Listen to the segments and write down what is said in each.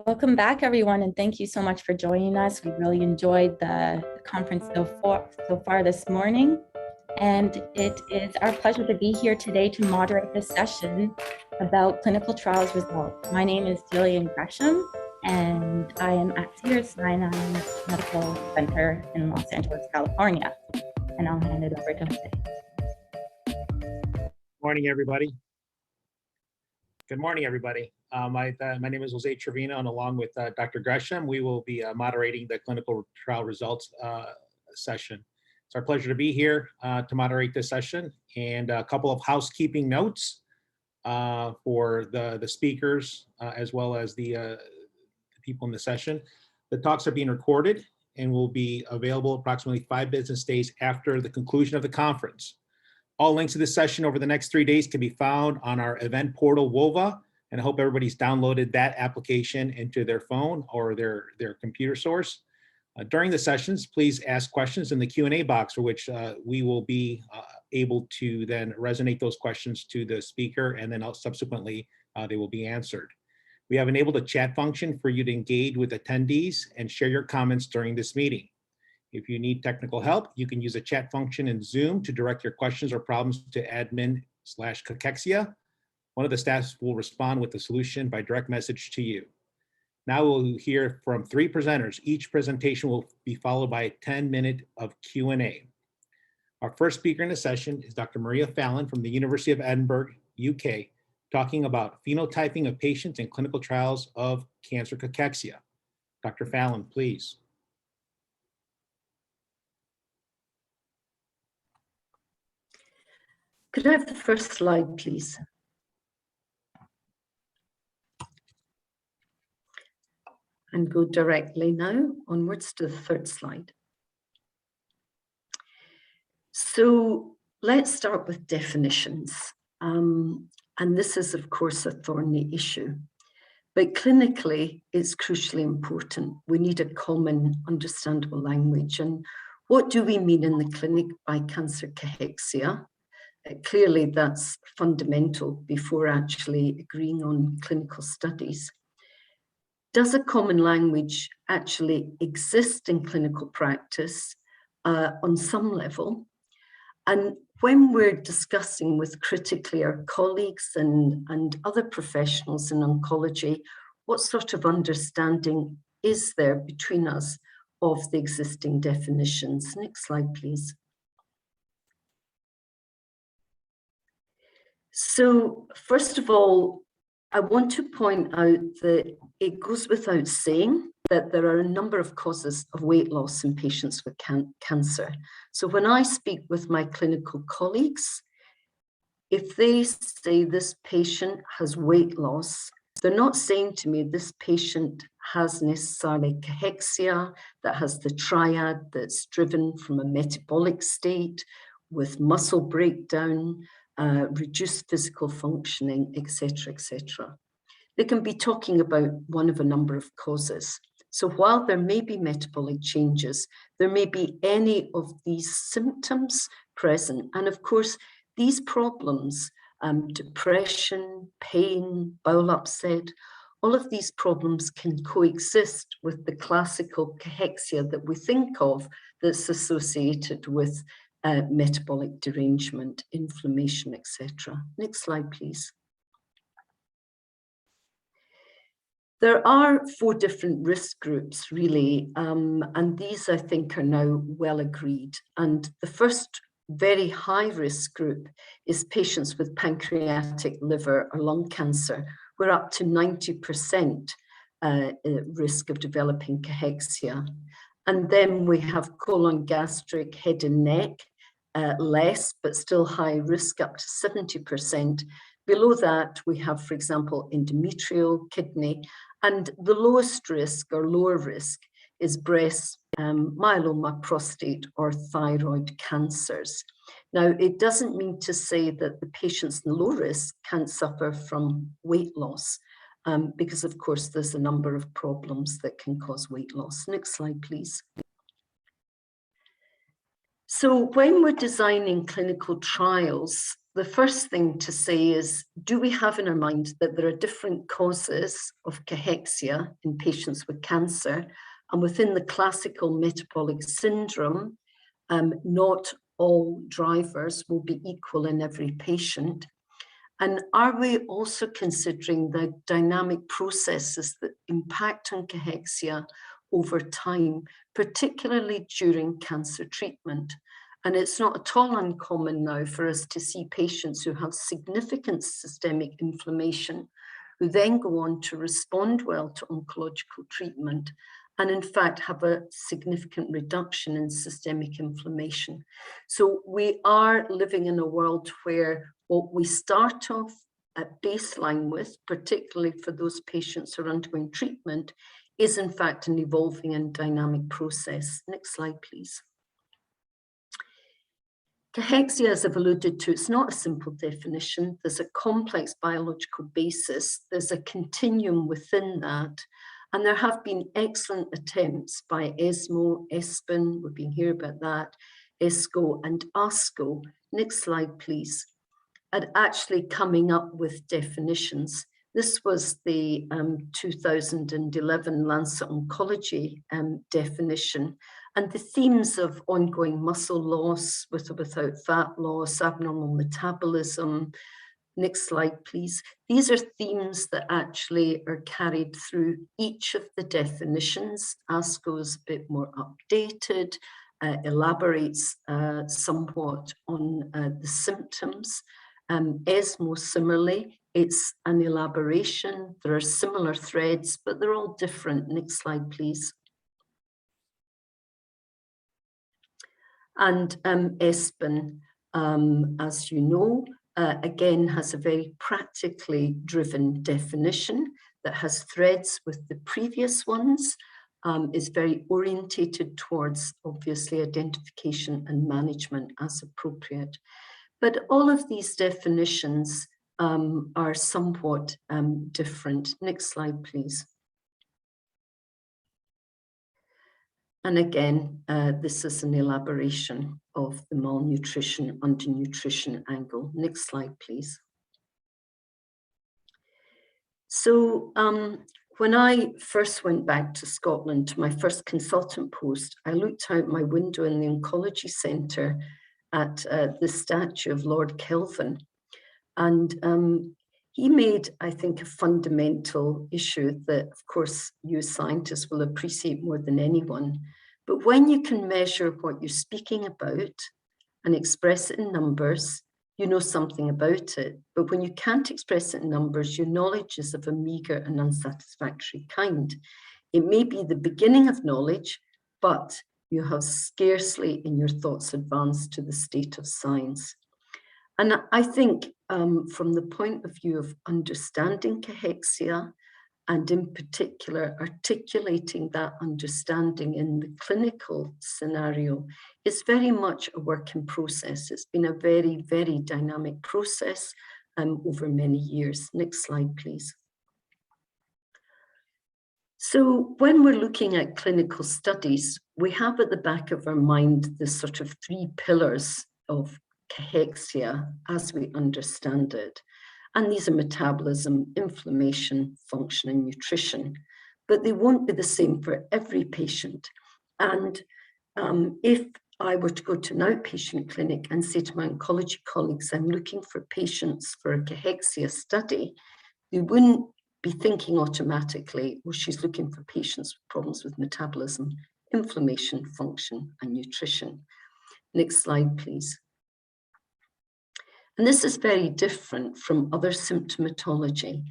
Welcome back, everyone, and thank you so much for joining us. We really enjoyed the conference so far this morning, and it is our pleasure to be here today to moderate this session about clinical trials results. My name is Jillian Gresham, and I am at Cedars-Sinai Medical Center in Los Angeles, California, and I'll hand it over to Jose. Morning, everybody. Good morning, everybody. My name is Jose Trevino, and along with Dr. Gresham, we will be moderating the clinical trial results session. It's our pleasure to be here to moderate this session, and a couple of housekeeping notes for the speakers as well as the people in the session. The talks are being recorded and will be available approximately 5 business days after the conclusion of the conference. All links to this session over the next 3 days can be found on our event portal, WOVA, and I hope everybody's downloaded that application into their phone or their computer source. During the sessions, please ask questions in the Q&A box, for which we will be able to then resonate those questions to the speaker, and then subsequently they will be answered. We have enabled a chat function for you to engage with attendees and share your comments during this meeting. If you need technical help, you can use a chat function in Zoom to direct your questions or problems to admin/Cachexia. One of the staff will respond with the solution by direct message to you. Now we'll hear from 3 presenters. Each presentation will be followed by a 10-minute of Q&A. Our first speaker in the session is Dr. Maria Fallon from the University of Edinburgh, UK, talking about phenotyping of patients in clinical trials of cancer cachexia. Dr. Fallon, please. Could I have the first slide, please? And go directly now onwards to the 3rd slide. So let's start with definitions. And this is, of course, a thorny issue. But clinically, it's crucially important. We need a common, understandable language. And what do we mean in the clinic by cancer cachexia? Clearly, that's fundamental before actually agreeing on clinical studies. Does a common language actually exist in clinical practice on some level? And when we're discussing with critically our colleagues and other professionals in oncology, what sort of understanding is there between us of the existing definitions? Next slide, please. So first of all, I want to point out that it goes without saying that there are a number of causes of weight loss in patients with cancer. So when I speak with my clinical colleagues, if they say this patient has weight loss, they're not saying to me this patient has necessarily cachexia, that has the triad that's driven from a metabolic state with muscle breakdown, reduced physical functioning, etc., etc. They can be talking about one of a number of causes. So while there may be metabolic changes, there may be any of these symptoms present. And of course, these problems, depression, pain, bowel upset, all of these problems can coexist with the classical cachexia that we think of that's associated with metabolic derangement, inflammation, etc. Next slide, please. There are 4 different risk groups, really, and these I think are now well agreed. And the first very high risk group is patients with pancreatic, liver, or lung cancer, where up to 90% risk of developing cachexia. And then we have colon, gastric, head and neck, less, but still high risk, up to 70%. Below that, we have, for example, endometrial, kidney, and the lowest risk or lower risk is breast, myeloma, prostate, or thyroid cancers. Now, it doesn't mean to say that the patients in low risk can't suffer from weight loss, because of course there's a number of problems that can cause weight loss. Next slide, please. So when we're designing clinical trials, the first thing to say is, do we have in our mind that there are different causes of cachexia in patients with cancer? And within the classical metabolic syndrome, not all drivers will be equal in every patient. And are we also considering the dynamic processes that impact on cachexia over time, particularly during cancer treatment? And it's not at all uncommon now for us to see patients who have significant systemic inflammation, who then go on to respond well to oncological treatment, and in fact have a significant reduction in systemic inflammation. So we are living in a world where what we start off at baseline with, particularly for those patients who are undergoing treatment, is in fact an evolving and dynamic process. Next slide, please. Cachexia, as I've alluded to, it's not a simple definition. There's a complex biological basis. There's a continuum within that. And there have been excellent attempts by ESMO, ESPN, we've been hearing about that, ESCO and ASCO. Next slide, please. At actually coming up with definitions. This was the 2011 Lancet Oncology definition. And the themes of ongoing muscle loss with or without fat loss, abnormal metabolism. Next slide, please. These are themes that actually are carried through each of the definitions. ASCO is a bit more updated, elaborates somewhat on the symptoms. ESMO, similarly, it's an elaboration. There are similar threads, but they're all different. Next slide, please. And ESPN, as you know, again, has a very practically driven definition that has threads with the previous ones, is very orientated towards, obviously, identification and management as appropriate. But all of these definitions are somewhat different. Next slide, please. And again, this is an elaboration of the malnutrition, undernutrition angle. Next slide, please. So when I first went back to Scotland to my first consultant post, I looked out my window in the oncology centre at the statue of Lord Kelvin. And he made, I think, a fundamental issue that, of course, you scientists will appreciate more than anyone. But when you can measure what you're speaking about and express it in numbers, you know something about it. But when you can't express it in numbers, your knowledge is of a meager and unsatisfactory kind. It may be the beginning of knowledge, but you have scarcely in your thoughts advanced to the state of science. And I think from the point of view of understanding cachexia, and in particular articulating that understanding in the clinical scenario, is very much a work in process. It's been a very, very dynamic process over many years. Next slide, please. So when we're looking at clinical studies, we have at the back of our mind the sort of three pillars of cachexia as we understand it. And these are metabolism, inflammation, function, and nutrition. But they won't be the same for every patient. And if I were to go to an outpatient clinic and say to my oncology colleagues, I'm looking for patients for a cachexia study, they wouldn't be thinking automatically, well, she's looking for patients with problems with metabolism, inflammation, function, and nutrition. Next slide, please. And this is very different from other symptomatology.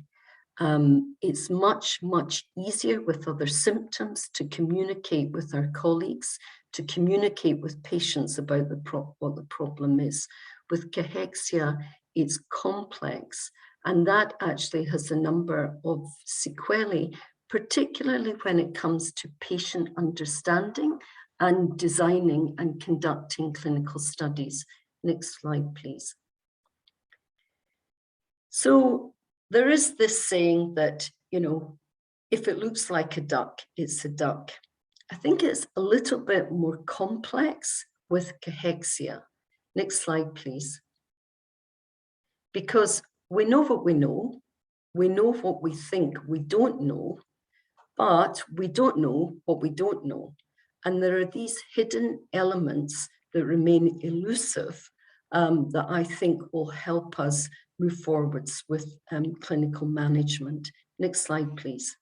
It's much, much easier with other symptoms to communicate with our colleagues, to communicate with patients about what the problem is. With cachexia, it's complex, and that actually has a number of sequelae, particularly when it comes to patient understanding and designing and conducting clinical studies. Next slide, please. So there is this saying that, you know, if it looks like a duck, it's a duck. I think it's a little bit more complex with cachexia. Next slide, please. because we know what we know what we think we don't know, but we don't know what we don't know. And there are these hidden elements that remain elusive that I think will help us move forwards with clinical management. Next slide, please.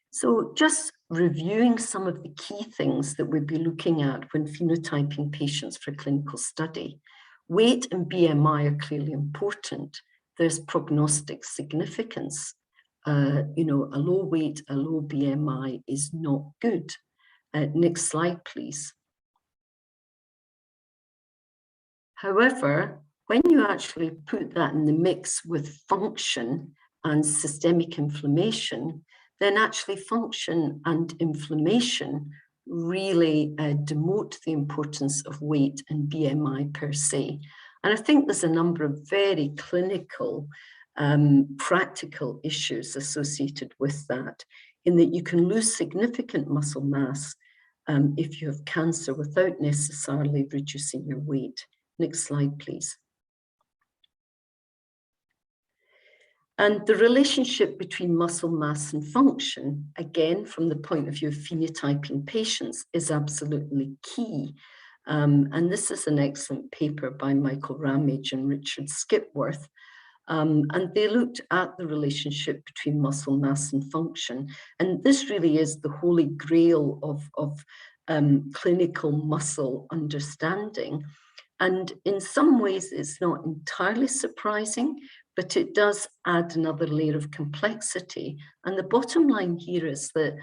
So just reviewing some of the key things that we'd be looking at when phenotyping patients for clinical study. Weight and BMI are clearly important. There's prognostic significance. You know, a low weight, a low BMI is not good. Next slide, please. However, when you actually put that in the mix with function and systemic inflammation, then actually function and inflammation really demote the importance of weight and BMI per se. And I think there's a number of very clinical, practical issues associated with that, in that you can lose significant muscle mass if you have cancer without necessarily reducing your weight. Next slide, please. And the relationship between muscle mass and function, again, from the point of view of phenotyping patients, is absolutely key. And this is an excellent paper by Michael Ramage and Richard Skipworth. And they looked at the relationship between muscle mass and function. And this really is the holy grail of clinical muscle understanding. And in some ways, it's not entirely surprising, but it does add another layer of complexity. And the bottom line here is that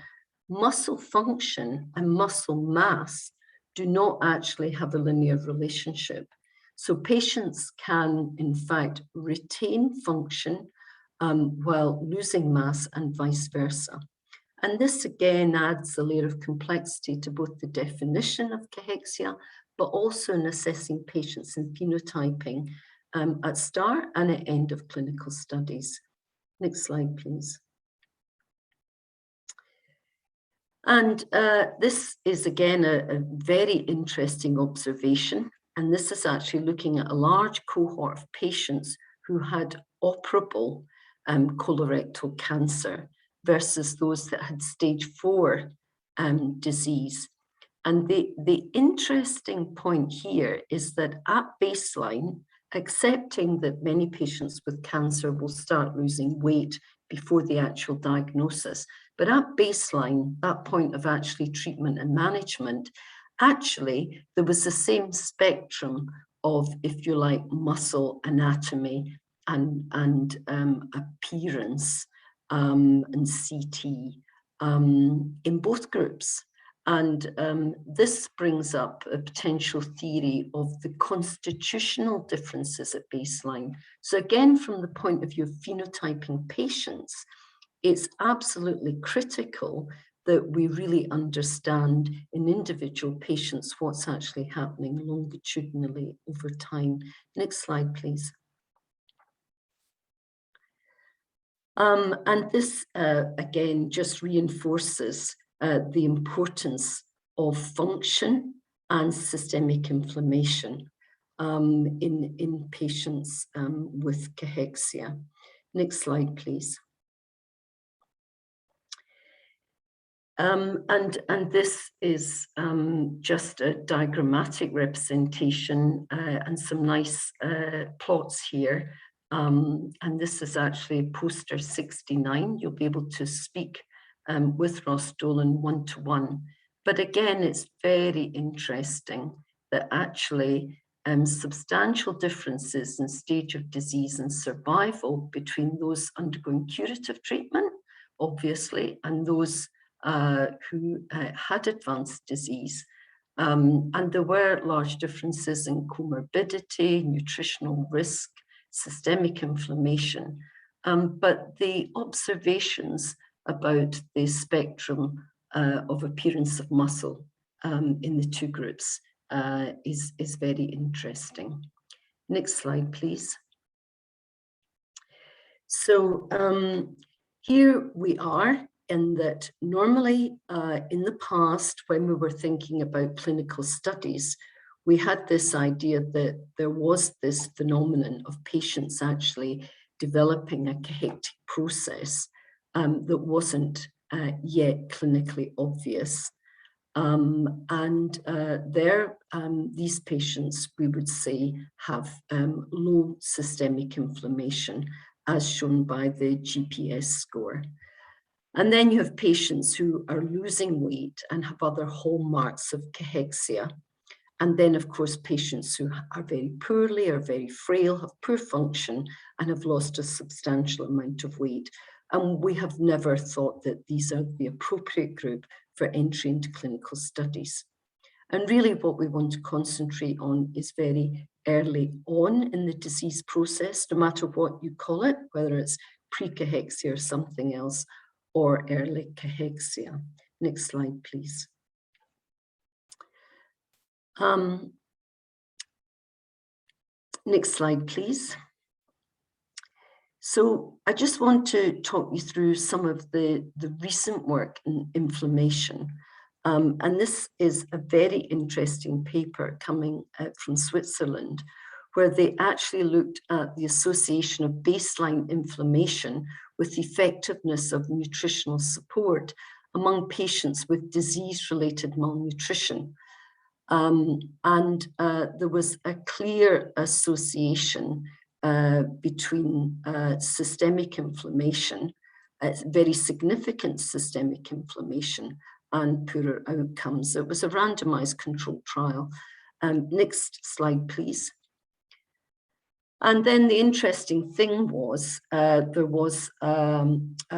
muscle function and muscle mass do not actually have a linear relationship. So patients can, in fact, retain function while losing mass and vice versa. And this again adds a layer of complexity to both the definition of cachexia, but also in assessing patients in phenotyping at start and at end of clinical studies. Next slide, please. And this is again a very interesting observation. And this is actually looking at a large cohort of patients who had operable colorectal cancer versus those that had stage 4 disease. And the interesting point here is that at baseline, accepting that many patients with cancer will start losing weight before the actual diagnosis, but at baseline, that point of actually treatment and management, actually there was the same spectrum of, if you like, muscle anatomy and appearance and CT in both groups. And this brings up a potential theory of the constitutional differences at baseline. So again, from the point of view of phenotyping patients, it's absolutely critical that we really understand in individual patients what's actually happening longitudinally over time. Next slide, please. And this, again, just reinforces the importance of function and systemic inflammation in patients with cachexia. Next slide, please. And this is just a diagrammatic representation and some nice plots here. And this is actually poster 69. You'll be able to speak with Ross Dolan one-to-one. But again, it's very interesting that actually substantial differences in stage of disease and survival between those undergoing curative treatment, obviously, and those who had advanced disease. And there were large differences in comorbidity, nutritional risk, systemic inflammation. But the observations about the spectrum of appearance of muscle in the two groups is very interesting. Next slide, please. So here we are, in that normally in the past, when we were thinking about clinical studies, we had this idea that there was this phenomenon of patients actually developing a cachectic process that wasn't yet clinically obvious. These patients, we would say, have low systemic inflammation, as shown by the GPS score. And then you have patients who are losing weight and have other hallmarks of cachexia. And then, of course, patients who are very poorly or very frail, have poor function, and have lost a substantial amount of weight. And we have never thought that these are the appropriate group for entry into clinical studies. And really what we want to concentrate on is very early on in the disease process, no matter what you call it, whether it's pre-cachexia or something else, or early cachexia. Next slide, please. Next slide, please. So I just want to talk you through some of the recent work in inflammation. And this is a very interesting paper coming from Switzerland, where they actually looked at the association of baseline inflammation with effectiveness of nutritional support among patients with disease-related malnutrition. There was a clear association between systemic inflammation, very significant systemic inflammation, and poorer outcomes. It was a randomized controlled trial. Next slide, please. And then the interesting thing was there was a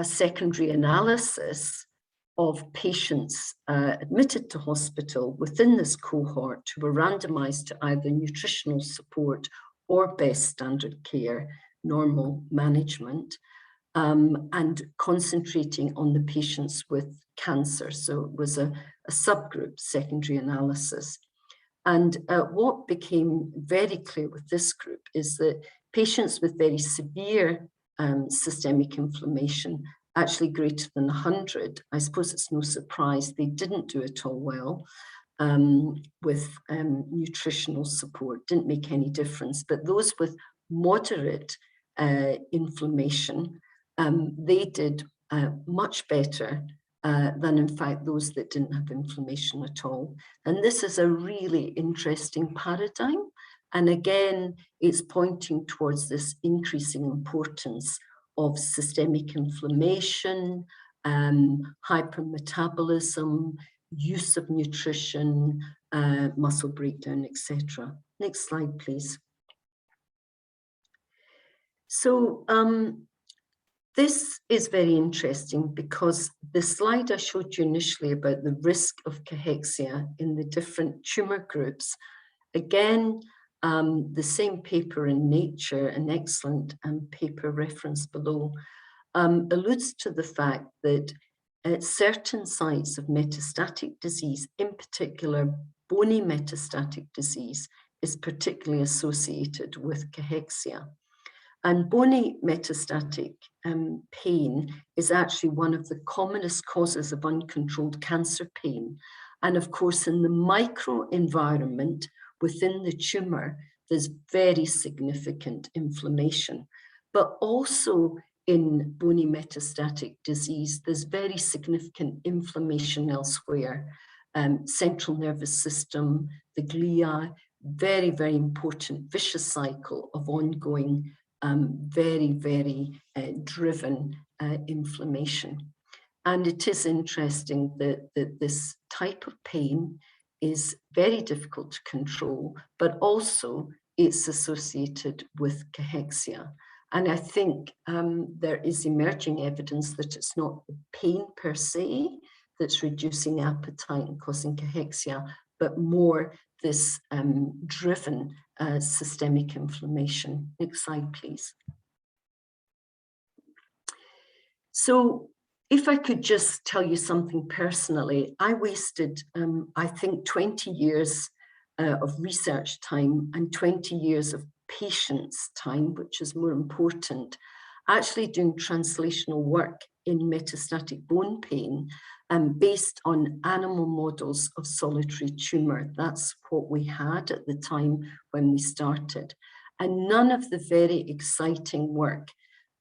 secondary analysis of patients admitted to hospital within this cohort who were randomized to either nutritional support or best standard care, normal management, and concentrating on the patients with cancer. So it was a subgroup secondary analysis. And what became very clear with this group is that patients with very severe systemic inflammation, actually greater than 100, I suppose it's no surprise they didn't do at all well with nutritional support, didn't make any difference. But those with moderate inflammation, they did much better than in fact those that didn't have inflammation at all. And this is a really interesting paradigm. And again, it's pointing towards this increasing importance of systemic inflammation, hypermetabolism, use of nutrition, muscle breakdown, etc. Next slide, please. So this is very interesting because the slide I showed you initially about the risk of cachexia in the different tumor groups, again, the same paper in Nature, an excellent paper reference below, alludes to the fact that at certain sites of metastatic disease, in particular bony metastatic disease, is particularly associated with cachexia. And bony metastatic pain is actually one of the commonest causes of uncontrolled cancer pain. And of course, in the microenvironment within the tumor, there's very significant inflammation. But also in bony metastatic disease, there's very significant inflammation elsewhere. Central nervous system, the glia, very, very important vicious cycle of ongoing very, very driven inflammation. And it is interesting that this type of pain is very difficult to control, but also it's associated with cachexia. And I think there is emerging evidence that it's not the pain per se that's reducing appetite and causing cachexia, but more this driven systemic inflammation. Next slide, please. So if I could just tell you something personally, I wasted, I think, 20 years of research time and 20 years of patients' time, which is more important. actually doing translational work in metastatic bone pain based on animal models of solitary tumor. That's what we had at the time when we started. And none of the very exciting work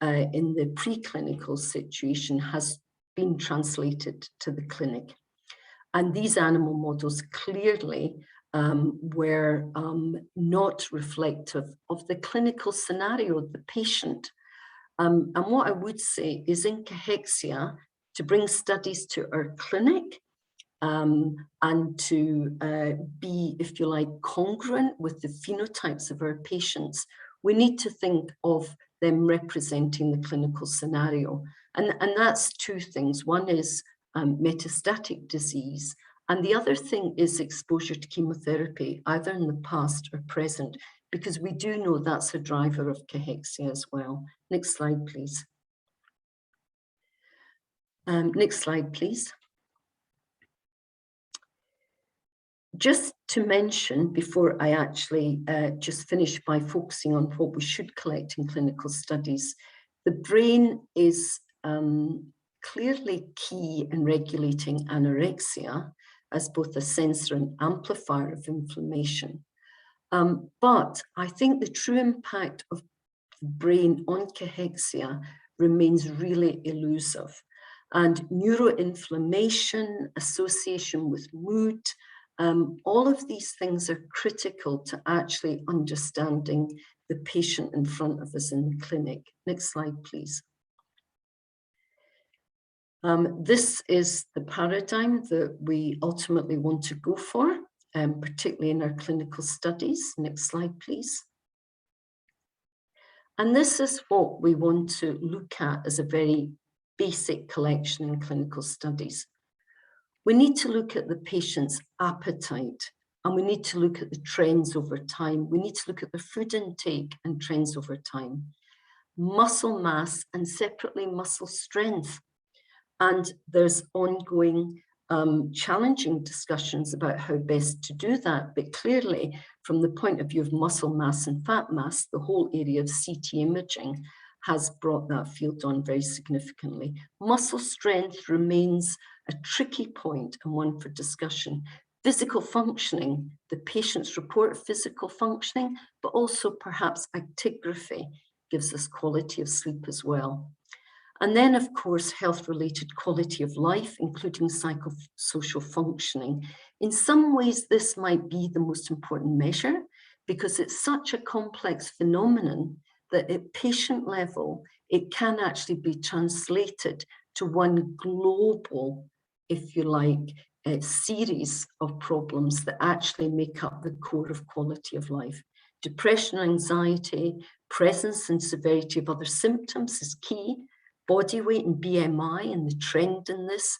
in the preclinical situation has been translated to the clinic. And these animal models clearly were not reflective of the clinical scenario of the patient. And what I would say is in Cachexia, to bring studies to our clinic and to be, if you like, congruent with the phenotypes of our patients, we need to think of them representing the clinical scenario. And that's two things. One is metastatic disease, and the other thing is exposure to chemotherapy, either in the past or present, because we do know that's a driver of cachexia as well. Next slide, please. Next slide, please. Just to mention, before I actually just finish by focusing on what we should collect in clinical studies, the brain is clearly key in regulating anorexia as both a sensor and amplifier of inflammation. But I think the true impact of the brain on cachexia remains really elusive. And neuroinflammation, association with mood, all of these things are critical to actually understanding the patient in front of us in the clinic. Next slide, please. This is the paradigm that we ultimately want to go for, particularly in our clinical studies. Next slide, please. And this is what we want to look at as a very basic collection in clinical studies. We need to look at the patient's appetite, and we need to look at the trends over time. We need to look at the food intake and trends over time. Muscle mass and separately muscle strength. And there's ongoing challenging discussions about how best to do that. But clearly, from the point of view of muscle mass and fat mass, the whole area of CT imaging has brought that field on very significantly. Muscle strength remains a tricky point and one for discussion. Physical functioning, the patient's report of physical functioning, but also perhaps actigraphy gives us quality of sleep as well. And then, of course, health-related quality of life, including psychosocial functioning. In some ways, this might be the most important measure because it's such a complex phenomenon that at patient level, it can actually be translated to one global, if you like, series of problems that actually make up the core of quality of life. Depression, anxiety, presence and severity of other symptoms is key. Body weight and BMI and the trend in this.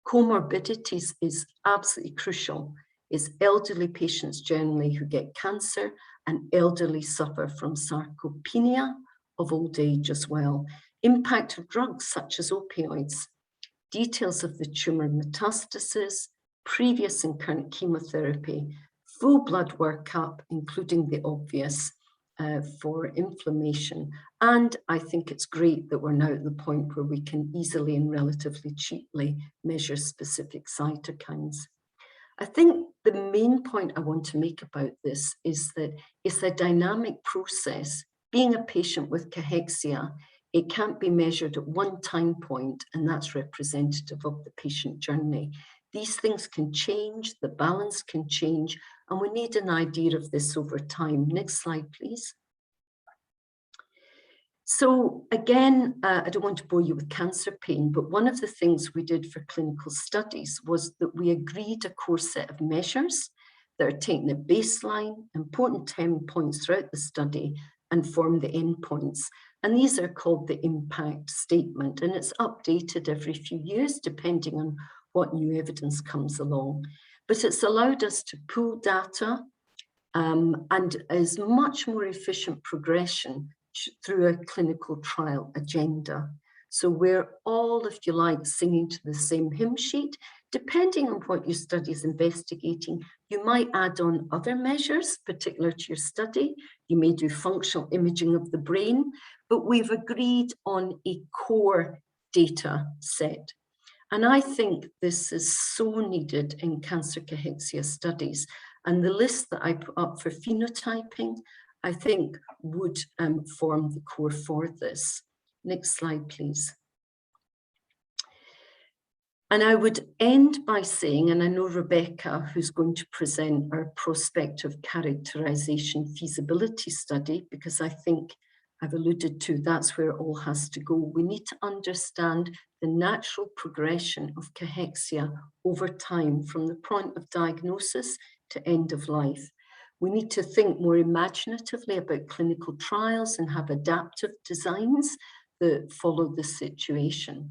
Comorbidities is absolutely crucial. It's elderly patients generally who get cancer, and elderly suffer from sarcopenia of old age as well. Impact of drugs such as opioids. Details of the tumor metastasis, previous and current chemotherapy, full blood workup, including the obvious, for inflammation. And I think it's great that we're now at the point where we can easily and relatively cheaply measure specific cytokines. I think the main point I want to make about this is that it's a dynamic process. Being a patient with cachexia, it can't be measured at one time point, and that's representative of the patient journey. These things can change, the balance can change, and we need an idea of this over time. Next slide, please. So again, I don't want to bore you with cancer pain, but one of the things we did for clinical studies was that we agreed a core set of measures that are taken at baseline, important 10 points throughout the study, and form the endpoints. And these are called the impact statement, and it's updated every few years depending on what new evidence comes along. But it's allowed us to pool data and is much more efficient progression through a clinical trial agenda. So we're all, if you like, singing to the same hymn sheet. Depending on what your study is investigating, you might add on other measures particular to your study. You may do functional imaging of the brain, but we've agreed on a core data set. And I think this is so needed in cancer cachexia studies. And the list that I put up for phenotyping, I think would form the core for this. Next slide, please. And I would end by saying, and I know Rebecca, who's going to present our prospective characterization feasibility study, because I think I've alluded to that's where it all has to go. We need to understand the natural progression of cachexia over time from the point of diagnosis to end of life. We need to think more imaginatively about clinical trials and have adaptive designs that follow the situation.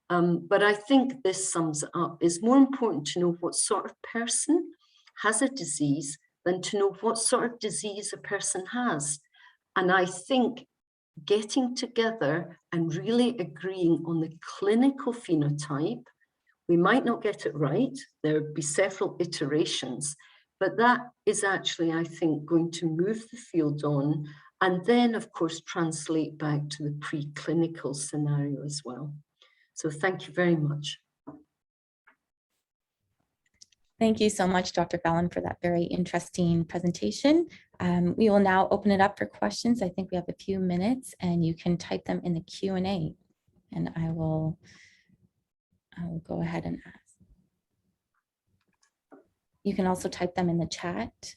But I think this sums it up. It's more important to know what sort of person has a disease than to know what sort of disease a person has. And I think getting together and really agreeing on the clinical phenotype, we might not get it right. There'll be several iterations, but that is actually, I think, going to move the field on, and then, of course, translate back to the preclinical scenario as well. So thank you very much. Thank you so much, Dr. Fallon, for that very interesting presentation. We will now open it up for questions. I think we have a few minutes, and you can type them in the Q&A, and I will go ahead and ask. You can also type them in the chat.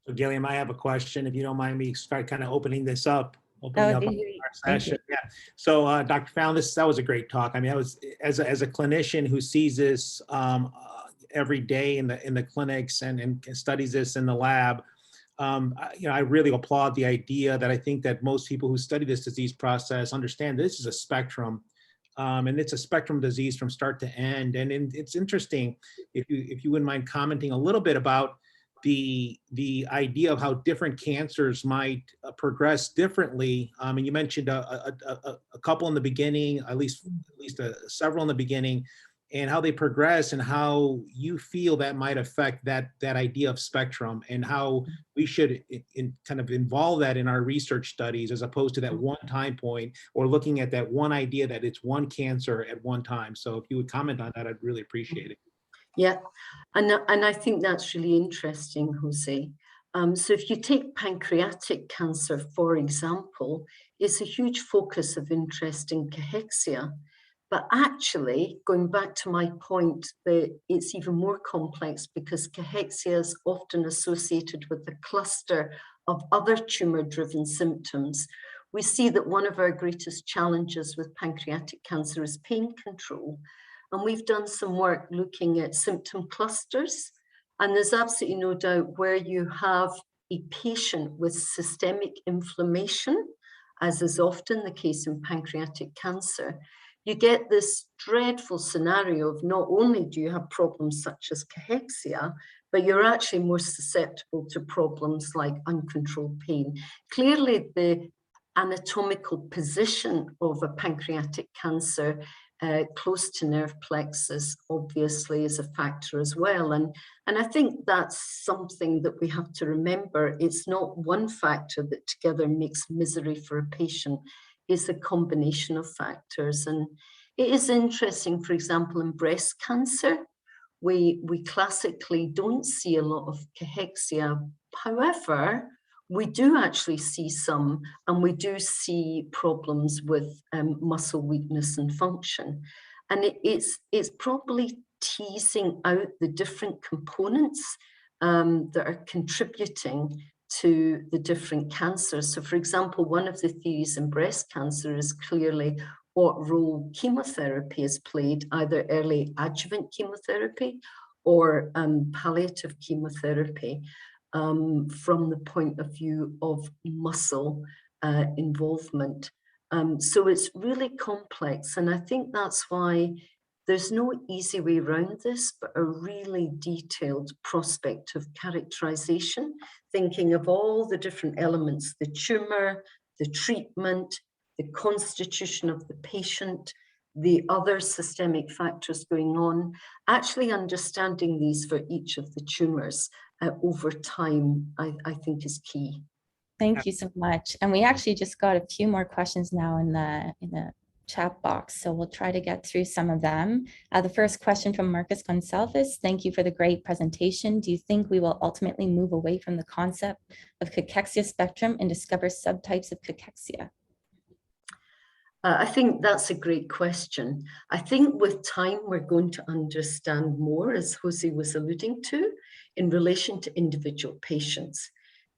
So Gilliam, I have a question, if you don't mind me start kind of opening this up. That would be Our great. session. Yeah. So Dr. Fallon, that was a great talk. I mean, I was as a clinician who sees this every day in the clinics and studies this in the lab. I really applaud the idea that I think that most people who study this disease process understand this is a spectrum. And it's a spectrum disease from start to end. And it's interesting, if you wouldn't mind commenting a little bit about the idea of how different cancers might progress differently. And you mentioned a couple in the beginning, at least several in the beginning, and how they progress and how you feel that might affect that idea of spectrum, and how we should kind of involve that in our research studies, as opposed to that one time point, or looking at that one idea that it's one cancer at one time. So if you would comment on that, I'd really appreciate it. Yeah, and I think that's really interesting, Jose. So if you take pancreatic cancer, for example, it's a huge focus of interest in cachexia. But actually, going back to my point, that it's even more complex because cachexia is often associated with a cluster of other tumor-driven symptoms. We see that one of our greatest challenges with pancreatic cancer is pain control. And we've done some work looking at symptom clusters. And there's absolutely no doubt where you have a patient with systemic inflammation, as is often the case in pancreatic cancer, you get this dreadful scenario of not only do you have problems such as cachexia, but you're actually more susceptible to problems like uncontrolled pain. Clearly, the anatomical position of a pancreatic cancer close to nerve plexus obviously is a factor as well. And I think that's something that we have to remember. It's not one factor that together makes misery for a patient. It's a combination of factors. And it is interesting, for example, in breast cancer, we classically don't see a lot of cachexia. However, we do actually see some, and we do see problems with muscle weakness and function. And it's probably teasing out the different components that are contributing to the different cancers. So for example, one of the theories in breast cancer is clearly what role chemotherapy has played, either early adjuvant chemotherapy or palliative chemotherapy. From the point of view of muscle involvement. So it's really complex. And I think that's why There's no easy way around this, but a really detailed prospective characterization, thinking of all the different elements, the tumor, the treatment, the constitution of the patient, the other systemic factors going on, actually understanding these for each of the tumors over time, I think is key. Thank you so much. And we actually just got a few more questions now in the chat box, so we'll try to get through some of them. The first question from Marcus Gonsalves: thank you for the great presentation. Do you think we will ultimately move away from the concept of cachexia spectrum and discover subtypes of cachexia? I think that's a great question. I think with time, we're going to understand more, as Jose was alluding to, in relation to individual patients.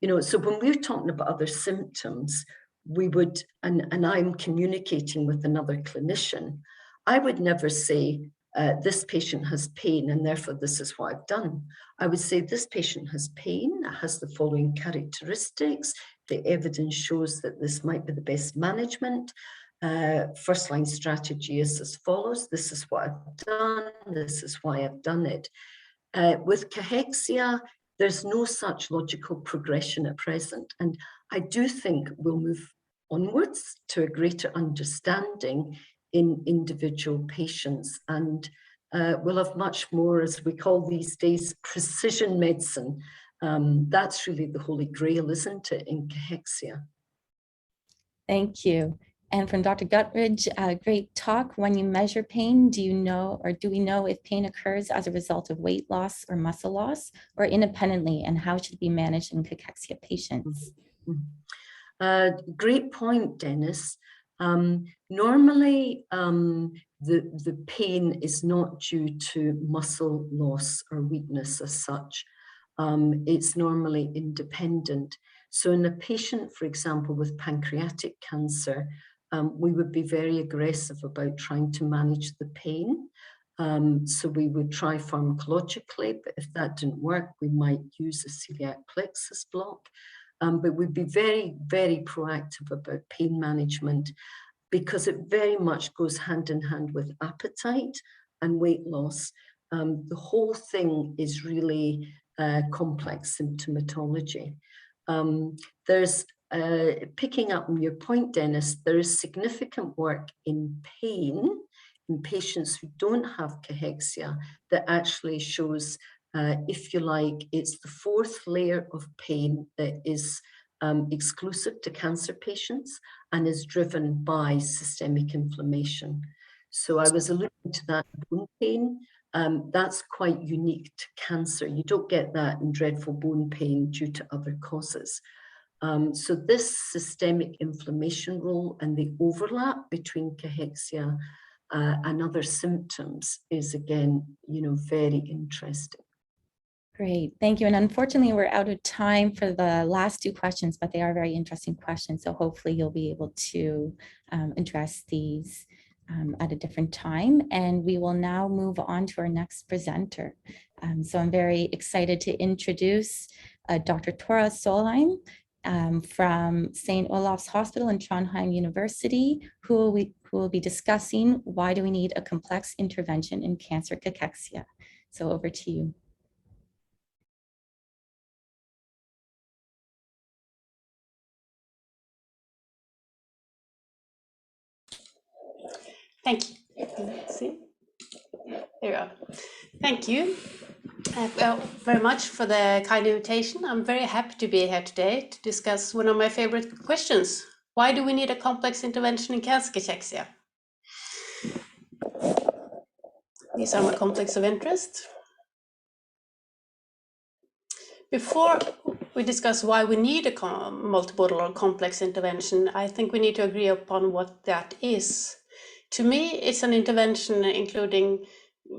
You know, so when we're talking about other symptoms, we would, and I'm communicating with another clinician, I would never say, this patient has pain and therefore this is what I've done. I would say this patient has pain, has the following characteristics. The evidence shows that this might be the best management. First line strategy is as follows. This is what I've done. This is why I've done it. With cachexia, there's no such logical progression at present. And I do think we'll move onwards to a greater understanding in individual patients. And we'll have much more, as we call these days, precision medicine. That's really the holy grail, isn't it, in cachexia? Thank you. And from Dr. Guttridge, great talk. When you measure pain, do you know, or do we know if pain occurs as a result of weight loss or muscle loss, or independently, and how should it be managed in cachexia patients? Great point, Dennis. Normally, the pain is not due to muscle loss or weakness as such. It's normally independent. So in a patient, for example, with pancreatic cancer, we would be very aggressive about trying to manage the pain. So we would try pharmacologically, but if that didn't work, we might use a celiac plexus block. But we'd be very, very proactive about pain management because it very much goes hand in hand with appetite and weight loss. The whole thing is really complex symptomatology. There's picking up on your point, Dennis, there is significant work in pain in patients who don't have cachexia that actually shows, if you like, it's the fourth layer of pain that is exclusive to cancer patients and is driven by systemic inflammation. So I was alluding to that bone pain. That's quite unique to cancer. You don't get that in dreadful bone pain due to other causes. So this systemic inflammation role and the overlap between cachexia and other symptoms is, again, you know, very interesting. Great, thank you. And unfortunately, we're out of time for the last two questions, but they are very interesting questions. So hopefully you'll be able to address these at a different time. And we will now move on to our next presenter. So I'm very excited to introduce Dr. Tora Solheim from St. Olaf's Hospital and Trondheim University, who will be discussing why do we need a complex intervention in cancer cachexia. So over to you. Thank you. See? There you go. Thank you very much for the kind invitation. I'm very happy to be here today to discuss one of my favorite questions. Why do we need a complex intervention in cancer cachexia? These are my conflicts of interest. Before we discuss why we need a multimodal or complex intervention, I think we need to agree upon what that is. To me, it's an intervention including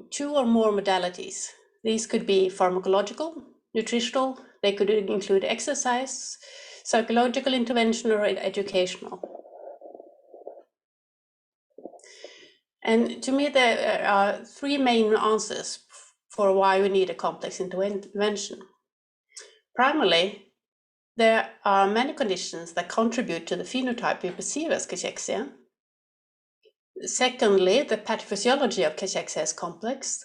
two or more modalities. These could be pharmacological, nutritional, they could include exercise, psychological intervention, or educational. And to me, there are three main answers for why we need a complex intervention. Primarily, there are many conditions that contribute to the phenotype we perceive as cachexia. Secondly, the pathophysiology of cachexia is complex.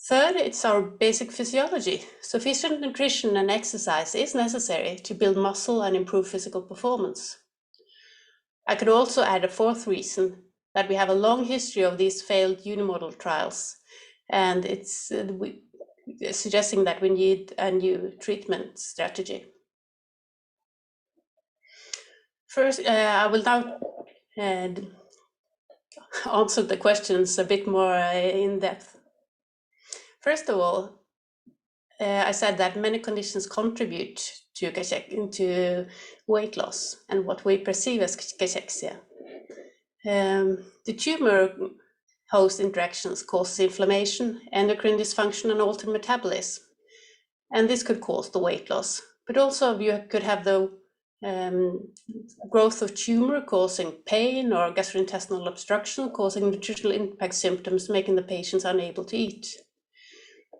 Third, it's our basic physiology. Sufficient nutrition and exercise is necessary to build muscle and improve physical performance. I could also add a fourth reason, that we have a long history of these failed unimodal trials, and it's suggesting that we need a new treatment strategy. First, I will now answer the questions a bit more in depth. First of all, I said that many conditions contribute to weight loss and what we perceive as cachexia. The tumor host interactions cause inflammation, endocrine dysfunction, and altered metabolism. And this could cause the weight loss. But also you could have the growth of tumor causing pain, or gastrointestinal obstruction causing nutritional impact symptoms, making the patients unable to eat.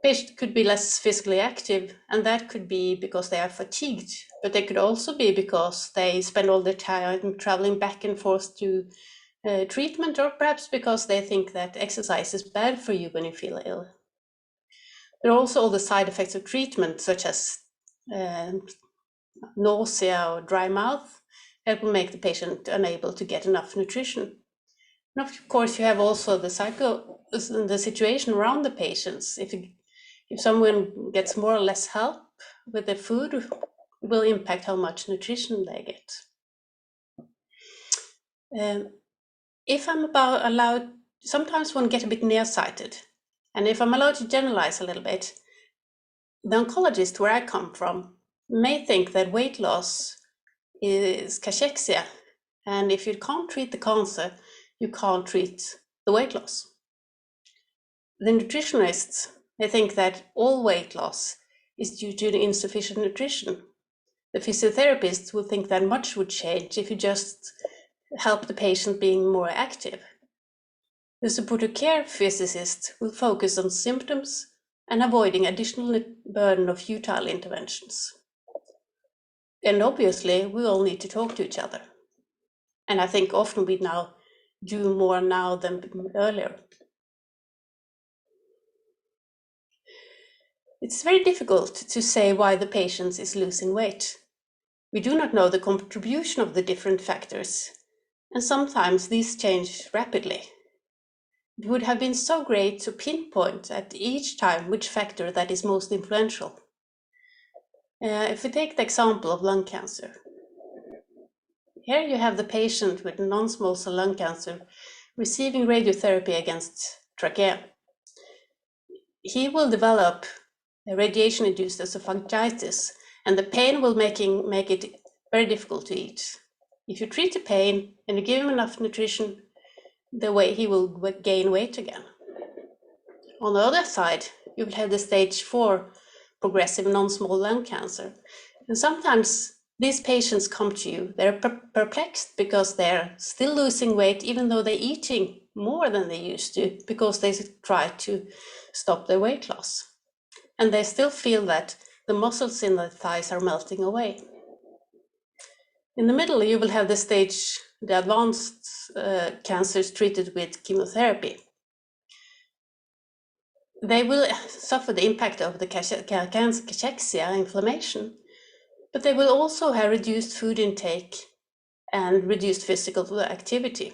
Patient could be less physically active, and that could be because they are fatigued, but they could also be because they spend all their time traveling back and forth to treatment, or perhaps because they think that exercise is bad for you when you feel ill. There are also all the side effects of treatment, such as nausea or dry mouth, that will make the patient unable to get enough nutrition. And of course, you have also the situation around the patients. If someone gets more or less help with the food, it will impact how much nutrition they get. If I'm allowed, sometimes one gets a bit nearsighted, and if I'm allowed to generalize a little bit, the oncologist where I come from may think that weight loss is cachexia, and if you can't treat the cancer, you can't treat the weight loss. The nutritionists, they think that all weight loss is due to insufficient nutrition. The physiotherapists will think that much would change if you just help the patient being more active. The supportive care physicist will focus on symptoms and avoiding additional burden of futile interventions. And obviously, we all need to talk to each other. And I think often we now do more now than earlier. It's very difficult to say why the patient is losing weight. We do not know the contribution of the different factors, and sometimes these change rapidly. It would have been so great to pinpoint at each time which factor that is most influential. If we take the example of lung cancer, here you have the patient with non-small cell lung cancer receiving radiotherapy against trachea. He will develop a radiation-induced esophagitis, and the pain will make it very difficult to eat. If you treat the pain and you give him enough nutrition, he will gain weight again. On the other side, you will have the stage 4 progressive non-small lung cancer. And sometimes these patients come to you, they're perplexed because they're still losing weight, even though they're eating more than they used to, because they try to stop their weight loss. And they still feel that the muscles in the thighs are melting away. In the middle, you will have the advanced cancers treated with chemotherapy. They will suffer the impact of the cachexia inflammation, but they will also have reduced food intake and reduced physical activity.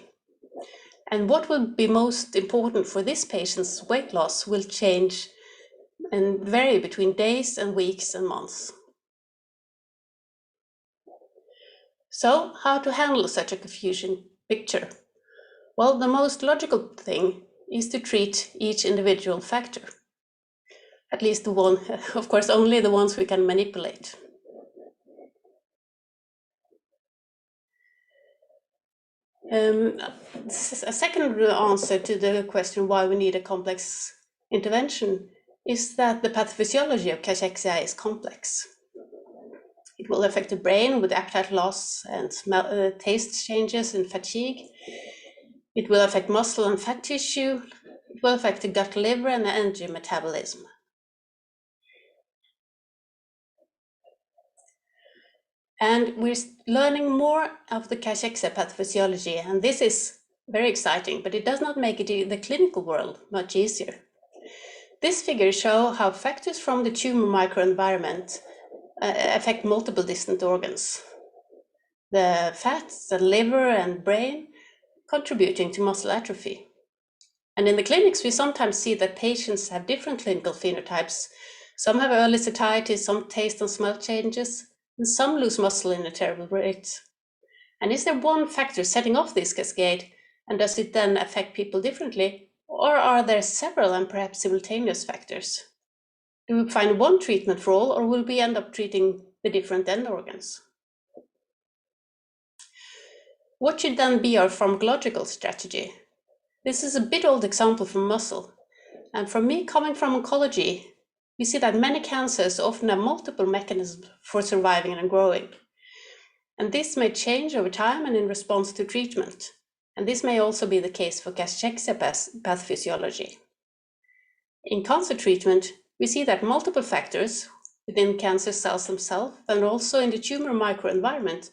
And what will be most important for this patient's weight loss will change and vary between days and weeks and months. So, how to handle such a confusing picture? Well, the most logical thing is to treat each individual factor. At least the one, of course, only the ones we can manipulate. A second answer to the question why we need a complex intervention is that the pathophysiology of cachexia is complex. It will affect the brain with appetite loss and taste changes and fatigue. It will affect muscle and fat tissue. It will affect the gut, liver, and the energy metabolism. And we're learning more of the cachexia pathophysiology, and this is Very exciting, but it does not make it in the clinical world much easier. This figure shows how factors from the tumor microenvironment affect multiple distant organs. The fats, the liver and brain contributing to muscle atrophy. And in the clinics, we sometimes see that patients have different clinical phenotypes. Some have early satiety, some taste and smell changes, and some lose muscle in a terrible rate. And is there one factor setting off this cascade, and does it then affect people differently? Or are there several and perhaps simultaneous factors? Do we find one treatment for all, or will we end up treating the different end organs? What should then be our pharmacological strategy? This is a bit old example from muscle. And for me, coming from oncology, we see that many cancers often have multiple mechanisms for surviving and growing. And this may change over time and in response to treatment. And this may also be the case for Cachexia pathophysiology. In cancer treatment, we see that multiple factors within cancer cells themselves and also in the tumor microenvironment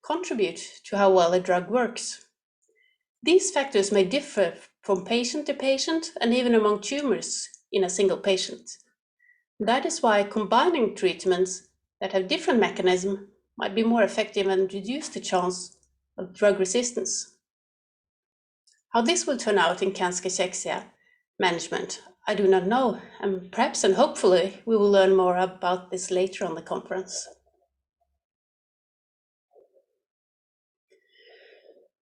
contribute to how well a drug works. These factors may differ from patient to patient and even among tumors in a single patient. That is why combining treatments that have different mechanisms might be more effective and reduce the chance of drug resistance. How this will turn out in cancer cachexia management, I do not know, and perhaps and hopefully we will learn more about this later on the conference.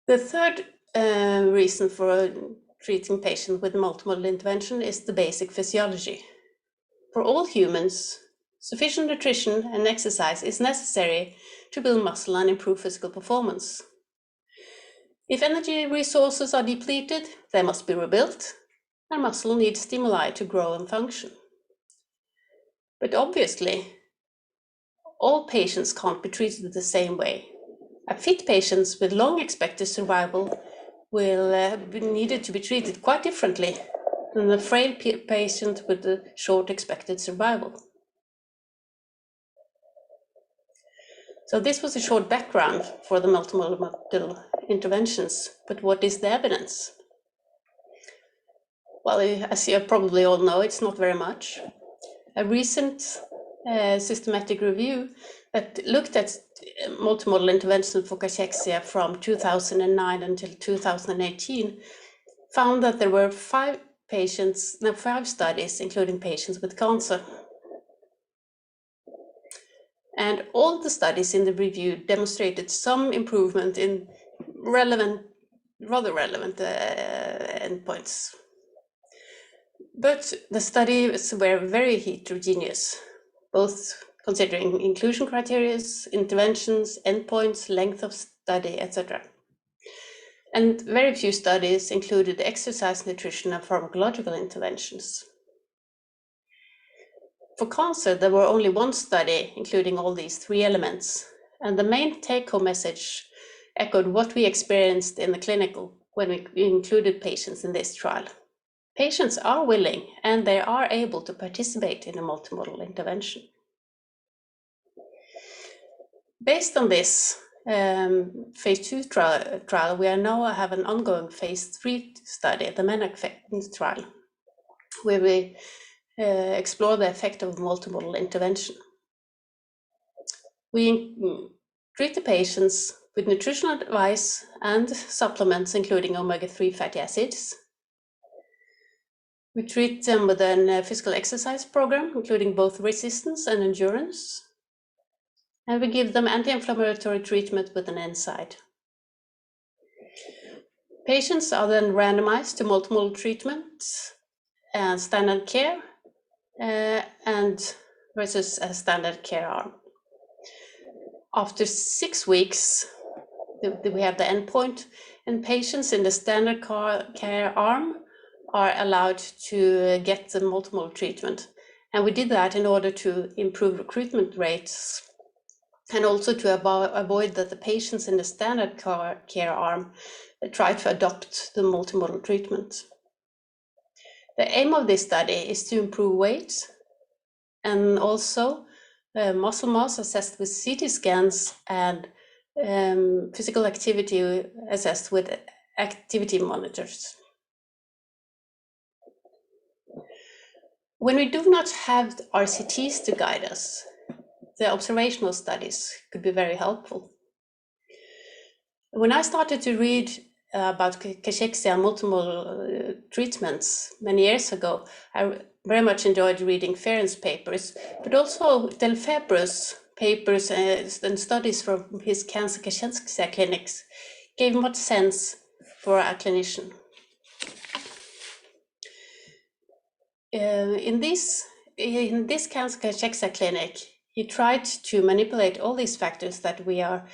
The third reason for treating patients with multimodal intervention is the basic physiology. For all humans, sufficient nutrition and exercise is necessary to build muscle and improve physical performance. If energy resources are depleted, they must be rebuilt, and muscle needs stimuli to grow and function. But obviously, all patients can't be treated the same way. A fit patient with long expected survival will be needed to be treated quite differently than a frail patient with a short expected survival. So this was a short background for the multimodal interventions, but what is the evidence? Well, as you probably all know, it's not very much. A recent systematic review that looked at multimodal intervention for cachexia from 2009 until 2018 found that there were 5 studies, including patients with cancer. And all the studies in the review demonstrated some improvement in rather relevant endpoints. But the studies were very heterogeneous, both considering inclusion criteria, interventions, endpoints, length of study, etc. And very few studies included exercise, nutrition, and pharmacological interventions. For cancer, there were only 1 study including all these 3 elements, and the main take-home message echoed what we experienced in the clinical when we included patients in this trial. Patients are willing and they are able to participate in a multimodal intervention. Based on this phase 2 trial, we now have an ongoing phase 3 study, the MENAC trial, where we explore the effect of multimodal intervention. We treat the patients with nutritional advice and supplements, including omega-3 fatty acids. We treat them with a physical exercise program, including both resistance and endurance. And we give them anti-inflammatory treatment with an NSAID. Patients are then randomized to multimodal treatment and standard care and versus a standard care arm. After 6 weeks, we have the endpoint, and patients in the standard care arm are allowed to get the multimodal treatment. And we did that in order to improve recruitment rates and also to avoid that the patients in the standard care arm try to adopt the multimodal treatment. The aim of this study is to improve weight and also muscle mass assessed with CT scans and physical activity assessed with activity monitors. When we do not have RCTs to guide us, the observational studies could be very helpful. When I started to read about cachexia and multiple treatments many years ago, I very much enjoyed reading Feren's papers, but also Delfebvre's papers and studies from his cancer Cachexia clinics gave much sense for a clinician. In this cancer Cachexia clinic, he tried to manipulate all these factors that we are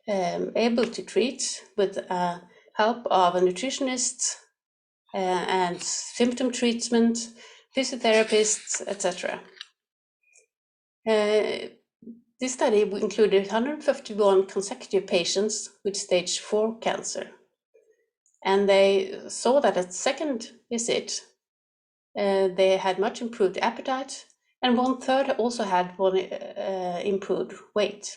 able to treat with help of a nutritionist and symptom treatment, physiotherapists, etc. This study included 151 consecutive patients with stage 4 cancer. And they saw that at second visit, they had much improved appetite, and 1/3 also had improved weight.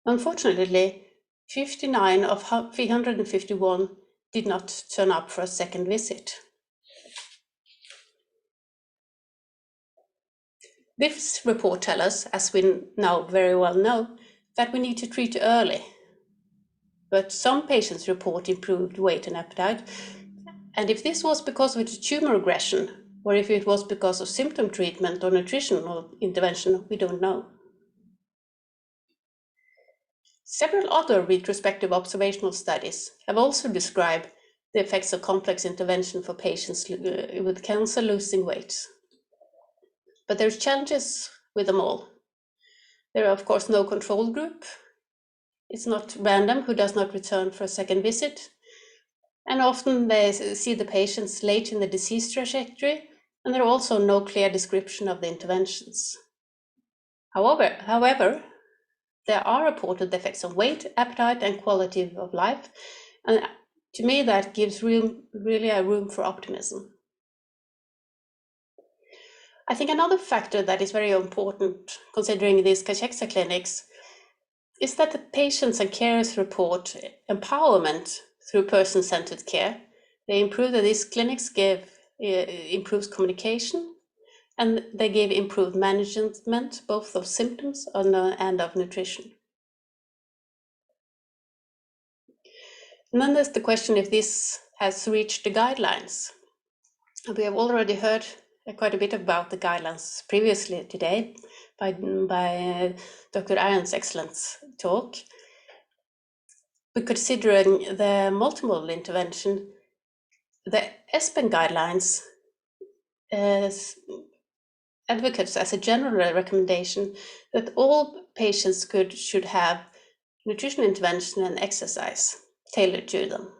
Unfortunately, 59 of 351 did not turn up for a second visit. This report tells us, as we now very well know, that we need to treat early. But some patients report improved weight and appetite. And if this was because of a tumor regression, or if it was because of symptom treatment or nutritional intervention, we don't know. Several other retrospective observational studies have also described the effects of complex intervention for patients with cancer losing weight. But there's challenges with them all. There are, of course, no control group. It's not random who does not return for a second visit. And often they see the patients late in the disease trajectory, and there are also no clear description of the interventions. However, there are reported effects on weight, appetite, and quality of life. And to me, that gives really a room for optimism. I think another factor that is very important considering these Cachexia clinics is that the patients and carers report empowerment through person-centered care. They improve that these clinics improves communication, and they give improved management, both of symptoms and of nutrition. And then there's the question if this has reached the guidelines. We have already heard quite a bit about the guidelines previously today by Dr. Aaron's excellent talk. But considering the multiple intervention, the ESPEN guidelines advocates as a general recommendation that all patients should have nutrition intervention and exercise tailored to them.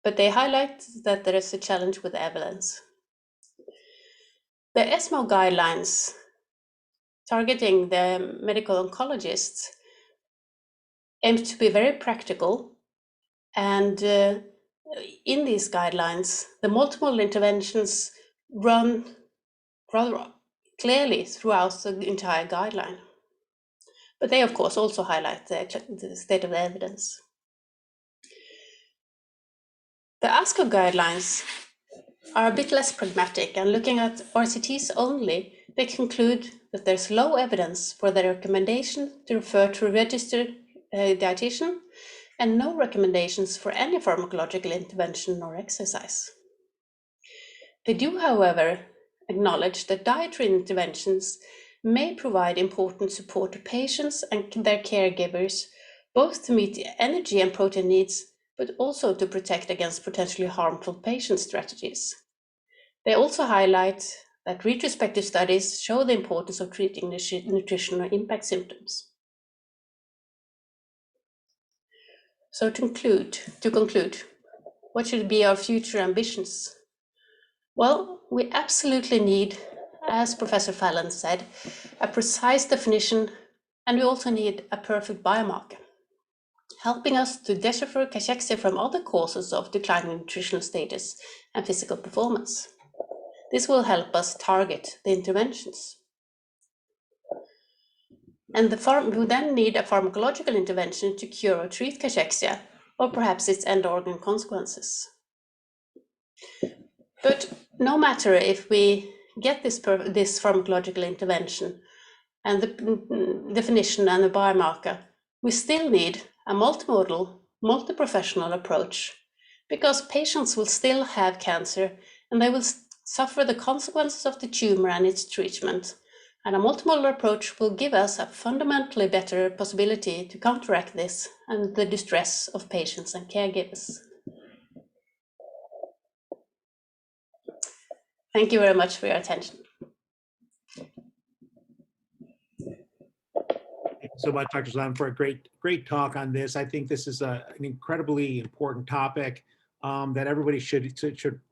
But they highlight that there is a challenge with evidence. The ESMO guidelines targeting the medical oncologists aims to be very practical, and in these guidelines, the multiple interventions run rather clearly throughout the entire guideline. But they, of course, also highlight the state of the evidence. The ASCO guidelines are a bit less pragmatic, and looking at RCTs only, they conclude that there's low evidence for the recommendation to refer to a registered dietitian, and no recommendations for any pharmacological intervention or exercise. They do, however, acknowledge that dietary interventions may provide important support to patients and their caregivers, both to meet the energy and protein needs, but also to protect against potentially harmful patient strategies. They also highlight that retrospective studies show the importance of treating nutritional impact symptoms. So to conclude, what should be our future ambitions? Well, we absolutely need, as Professor Fallon said, a precise definition, and we also need a perfect biomarker, helping us to decipher cachexia from other causes of declining nutritional status and physical performance. This will help us target the interventions. And we then need a pharmacological intervention to cure or treat cachexia, or perhaps its end organ consequences. But no matter if we get this pharmacological intervention and the definition and the biomarker, we still need a multimodal, multi-professional approach, because patients will still have cancer and they will suffer the consequences of the tumor and its treatment. And a multimodal approach will give us a fundamentally better possibility to counteract this and the distress of patients and caregivers. Thank you very much for your attention. Thank you so much, Dr. Zahn, for a great talk on this. I think this is an incredibly important topic that everybody should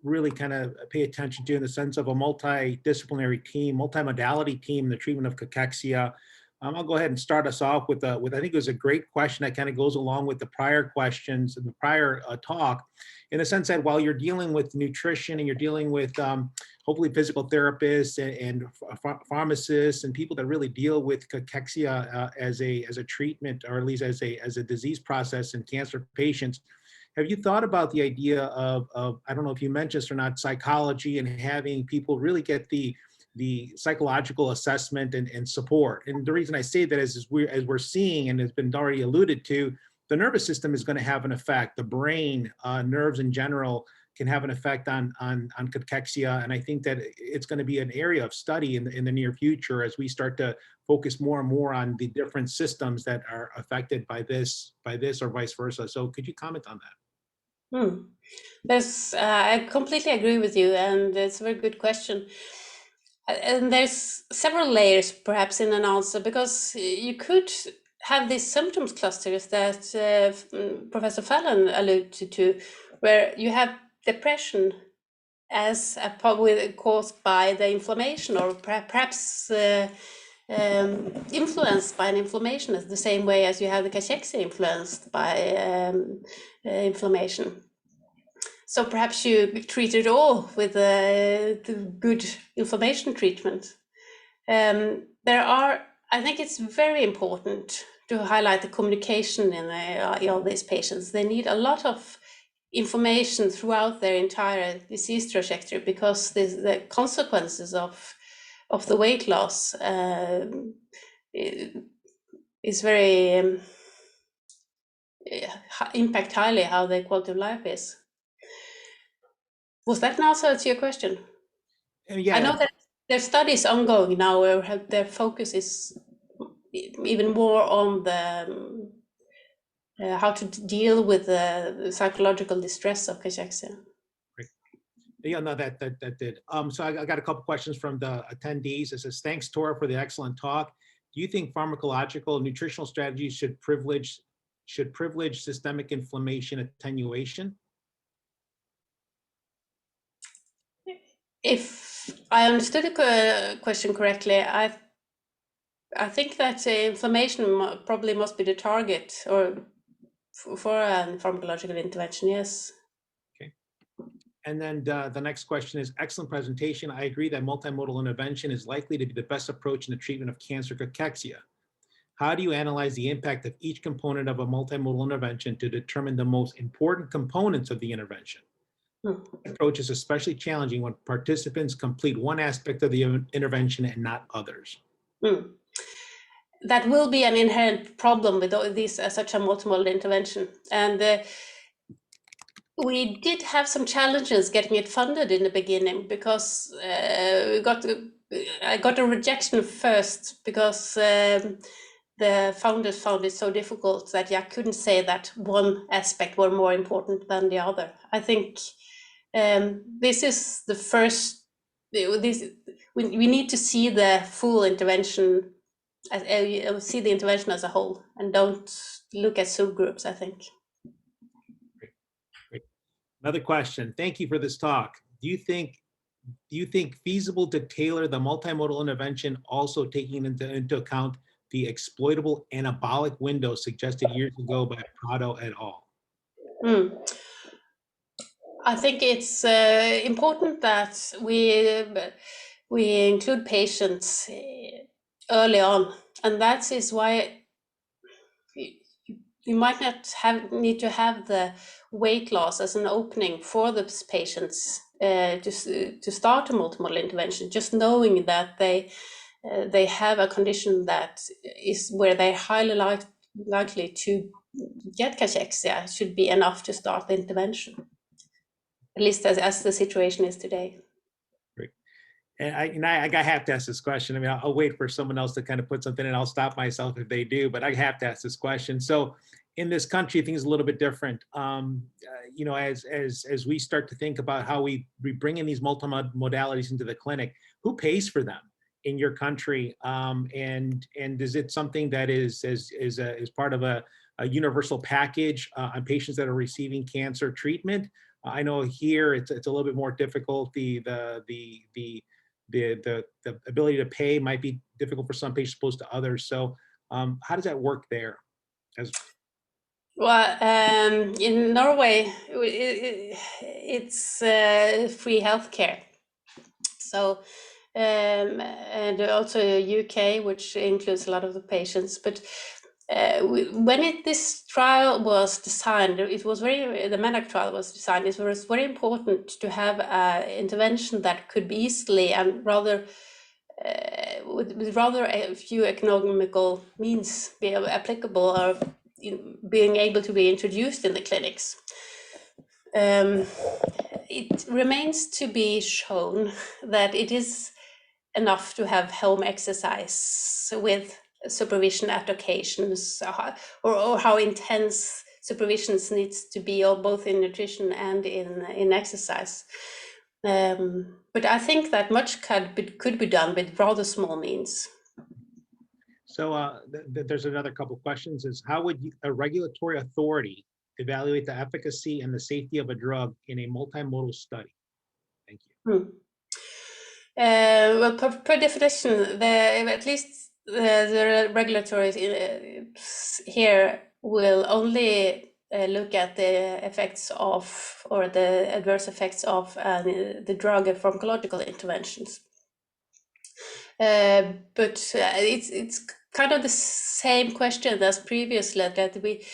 really kind of pay attention to, in the sense of a multidisciplinary team, multimodality team in the treatment of cachexia. I'll go ahead and start us off with I think it was a great question that kind of goes along with the prior questions and the prior talk, in the sense that while you're dealing with nutrition and you're dealing with hopefully physical therapists and pharmacists and people that really deal with cachexia as a treatment, or at least as a disease process in cancer patients, have you thought about the idea of I don't know if you mentioned this or not, psychology, and having people really get the psychological assessment and support? And the reason I say that is as we're seeing, and has been already alluded to, the nervous system is going to have an effect. The brain, nerves in general, can have an effect on cachexia. And I think that it's going to be an area of study in the near future as we start to focus more and more on the different systems that are affected by this or vice versa. So could you comment on that? I completely agree with you, and it's a very good question. And there's several layers perhaps in an answer, because you could have these symptoms clusters that Professor Fallon alluded to, where you have depression as a problem caused by the inflammation, or perhaps influenced by an inflammation, as the same way as you have the cachexia influenced by inflammation. So perhaps you treat it all with the good inflammation treatment. I think it's very important to highlight the communication in all these patients. They need a lot of information throughout their entire disease trajectory, because the consequences of the weight loss is very impact highly how their quality of life is. Was that an answer to your question? Yeah. I know that there's studies ongoing now where their focus is even more on the how to deal with the psychological distress of cachexia. Great. Yeah, no, that did. So I got a couple questions from the attendees. It says, thanks, Tora, for the excellent talk. Do you think pharmacological nutritional strategies should privilege systemic inflammation attenuation? If I understood the question correctly, I think that inflammation probably must be the target, or for a pharmacological intervention, yes. Okay. And then the next question is, excellent presentation. I agree that multimodal intervention is likely to be the best approach in the treatment of cancer cachexia. How do you analyze the impact of each component of a multimodal intervention to determine the most important components of the intervention? The approach is especially challenging when participants complete one aspect of the intervention and not others. That will be an inherent problem with this such a multimodal intervention. And we did have some challenges getting it funded in the beginning, because I got a rejection first, because the founders found it so difficult that I couldn't say that one aspect were more important than the other. I think this is the first. We need to see the full intervention, see the intervention as a whole, and don't look at subgroups, I think. Great. Another question. Thank you for this talk. Do you think feasible to tailor the multimodal intervention, also taking into account the exploitable anabolic window suggested years ago by Prado et al.? I think it's important that we include patients early on And that is why you might not need to have the weight loss as an opening for those patients to start a multimodal intervention, just knowing that they have a condition that is where they're highly likely to get cachexia should be enough to start the intervention, at least as the situation is today. Great. And I have to ask this question. I mean, I'll wait for someone else to kind of put something in. I'll stop myself if they do, but I have to ask this question. So in this country, things are a little bit different. You know, as we start to think about how we bring in these multimodalities into the clinic, who pays for them in your country? And is it something that is part of a universal package on patients that are receiving cancer treatment? I know here it's a little bit more difficult. The ability to pay might be difficult for some patients opposed to others. So how does that work there? Well, in Norway, it's free healthcare. So, and also UK, which includes a lot of the patients. But when this trial was designed, the MANAC trial was designed, it was very important to have an intervention that could be easily and rather with rather a few economical means be applicable or being able to be introduced in the clinics. It remains to be shown that it is enough to have home exercise with supervision at occasions, or how intense supervisions needs to be, or both in nutrition and in exercise. But I think that much could be done with rather small means. So there's another couple questions. Is how would a regulatory authority evaluate the efficacy and the safety of a drug in a multimodal study? Thank you. Well, per definition, at least the regulatory here will only look at the effects of, or the adverse effects of the drug and pharmacological interventions. But it's kind of the same question as previously, that we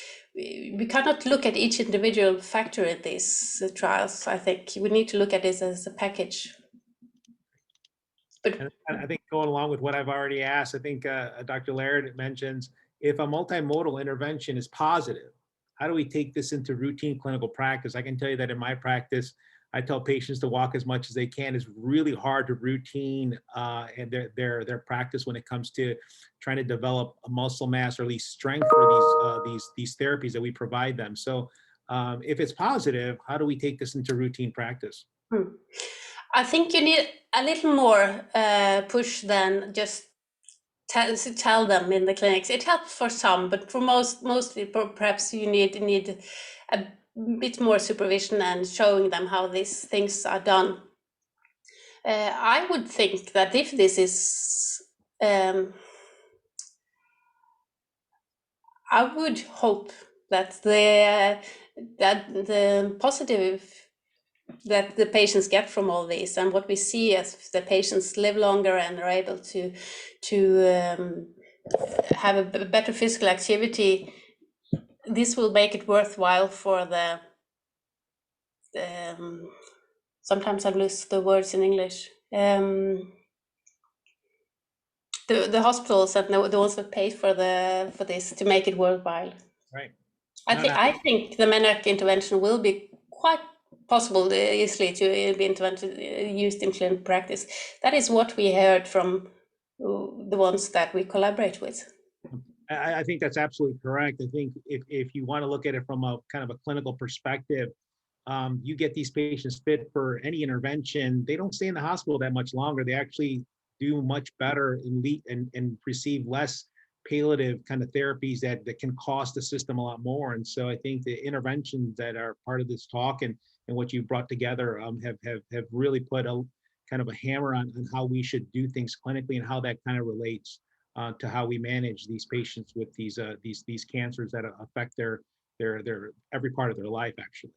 cannot look at each individual factor in these trials. I think we need to look at this as a package. But and I think going along with what I've already asked, I think Dr. Laird mentions, if a multimodal intervention is positive, how do we take this into routine clinical practice? I can tell you that in my practice, I tell patients to walk as much as they can. It's really hard to routine and their practice when it comes to trying to develop a muscle mass or at least strength for these therapies that we provide them. So if it's positive, how do we take this into routine practice? I think you need a little more push than just tell them in the clinics. It helps for some, but for mostly perhaps you need a bit more supervision and showing them how these things are done. I would think that if this is, I would hope that the positive that the patients get from all this, and what we see as the patients live longer and are able to have a better physical activity, this will make it worthwhile for the sometimes I lose the words in English. The hospitals and the ones that pay for this to make it worthwhile. Right. I think the MANAC intervention will be quite possible easily to be used in clinical practice. That is what we heard from the ones that we collaborate with. I think that's absolutely correct. I think if you want to look at it from a kind of a clinical perspective, you get these patients fit for any intervention. They don't stay in the hospital that much longer. They actually do much better and receive less palliative kind of therapies that can cost the system a lot more. And so I think the interventions that are part of this talk and what you brought together have really put a kind of a hammer on how we should do things clinically and how that kind of relates to how we manage these patients with these cancers that affect their every part of their life, actually.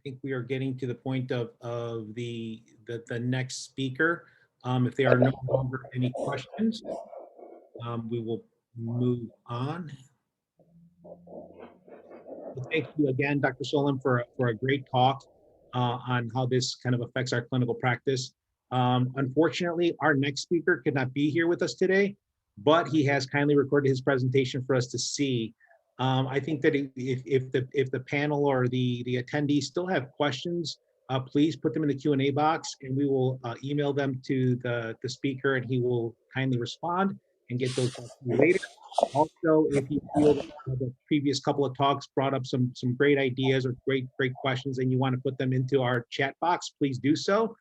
think we are getting to the point of the next speaker. If there are no longer any questions, we will move on. Well, thank you again, Dr. Solem, for a great talk on how this kind of affects our clinical practice. Unfortunately, our next speaker could not be here with us today, but he has kindly recorded his presentation for us to see. I think that if the panel or the attendees still have questions, please put them in the Q&A box, and we will email them to the speaker, and he will kindly respond and get those later. Also, if you feel that the previous couple of talks brought up some great ideas or great questions, and you want to put them into our chat box, please do so.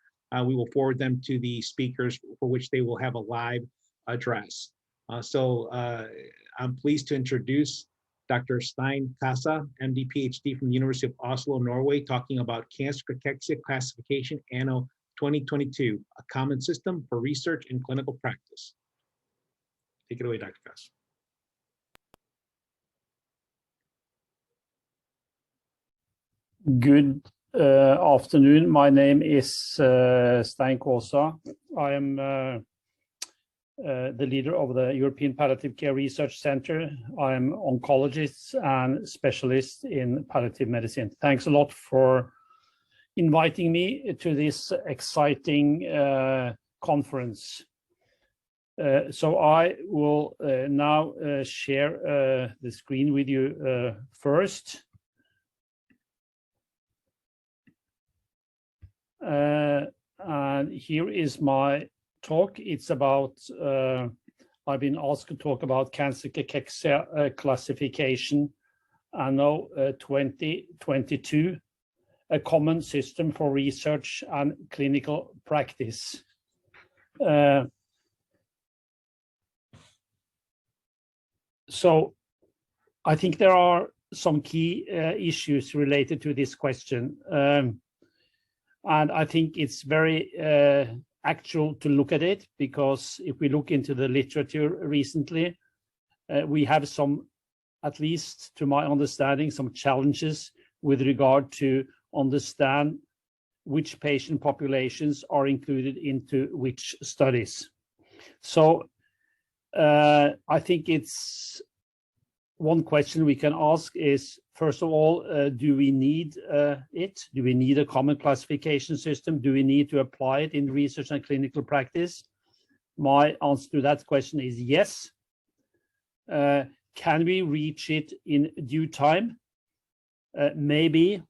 We will forward them to the speakers, for which they will have a live address. I'm pleased to introduce Dr. Stein Kassa, MD, PhD from the University of Oslo, Norway, talking about cancer cachexia classification anno 2022, a common system for research and clinical practice. Take it away, Dr. Kassa. Good afternoon. My name is Stein Kassa. I am the leader of the European Palliative Care Research Center. I am oncologist and specialist in palliative medicine. Thanks a lot for inviting me to this exciting conference. So I will now share the screen with you first. And here is my talk. It's about, I've been asked to talk about cancer cachexia classification anno 2022, a common system for research and clinical practice. So I think there are some key issues related to this question. And I think it's very actual to look at it, because if we look into the literature recently, we have some, at least to my understanding, some challenges with regard to understand which patient populations are included into which studies. So I think it's one question we can ask is, first of all, do we need it? Do we need a common classification system? Do we need to apply it in research and clinical practice? My answer to that question is yes. Can we reach it in due time? Maybe.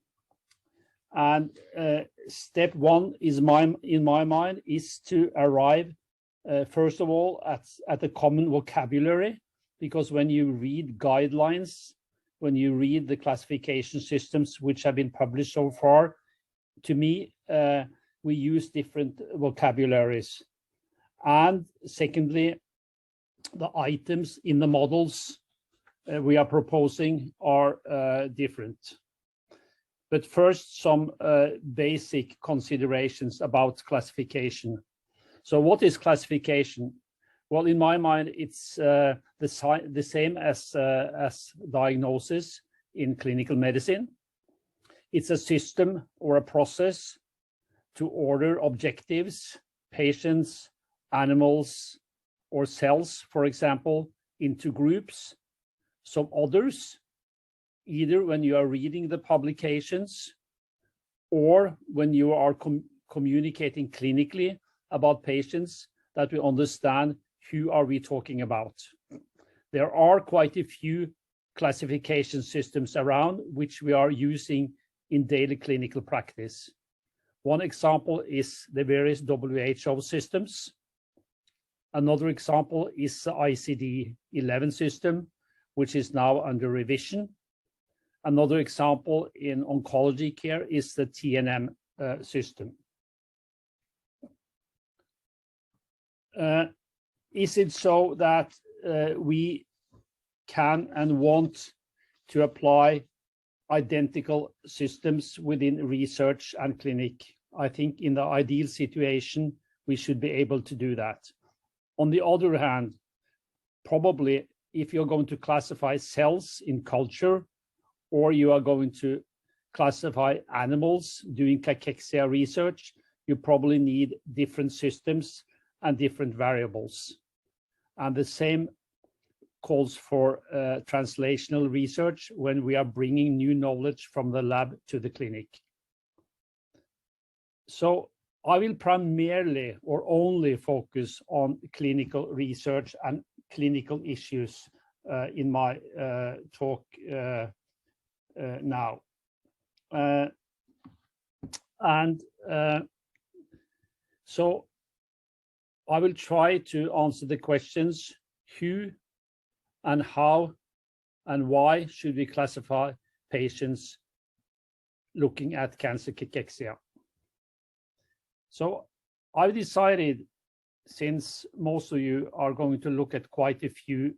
And step one is in my mind is to arrive, first of all, at a common vocabulary. Because when you read guidelines, when you read the classification systems which have been published so far, to me, we use different vocabularies. And secondly, the items in the models we are proposing are different. But first, some basic considerations about classification. So what is classification? Well, in my mind, it's the same as diagnosis in clinical medicine. It's a system or a process to order objectives, patients, animals, or cells, for example, into groups. Some others, either when you are reading the publications or when you are communicating clinically about patients, that we understand who are we talking about. There are quite a few classification systems around which we are using in daily clinical practice. One example is the various WHO systems. Another example is the ICD-11 system, which is now under revision. Another example in oncology care is the TNM system. Is it so that we can and want to apply identical systems within research and clinic? I think in the ideal situation, we should be able to do that. On the other hand, probably if you're going to classify cells in culture, or you are going to classify animals doing cachexia research, you probably need different systems and different variables. And the same calls for translational research when we are bringing new knowledge from the lab to the clinic. So I will primarily or only focus on clinical research and clinical issues in my talk now. So I will try to answer the questions: who and how and why should we classify patients looking at cancer cachexia? So I've decided, since most of you are going to look at quite a few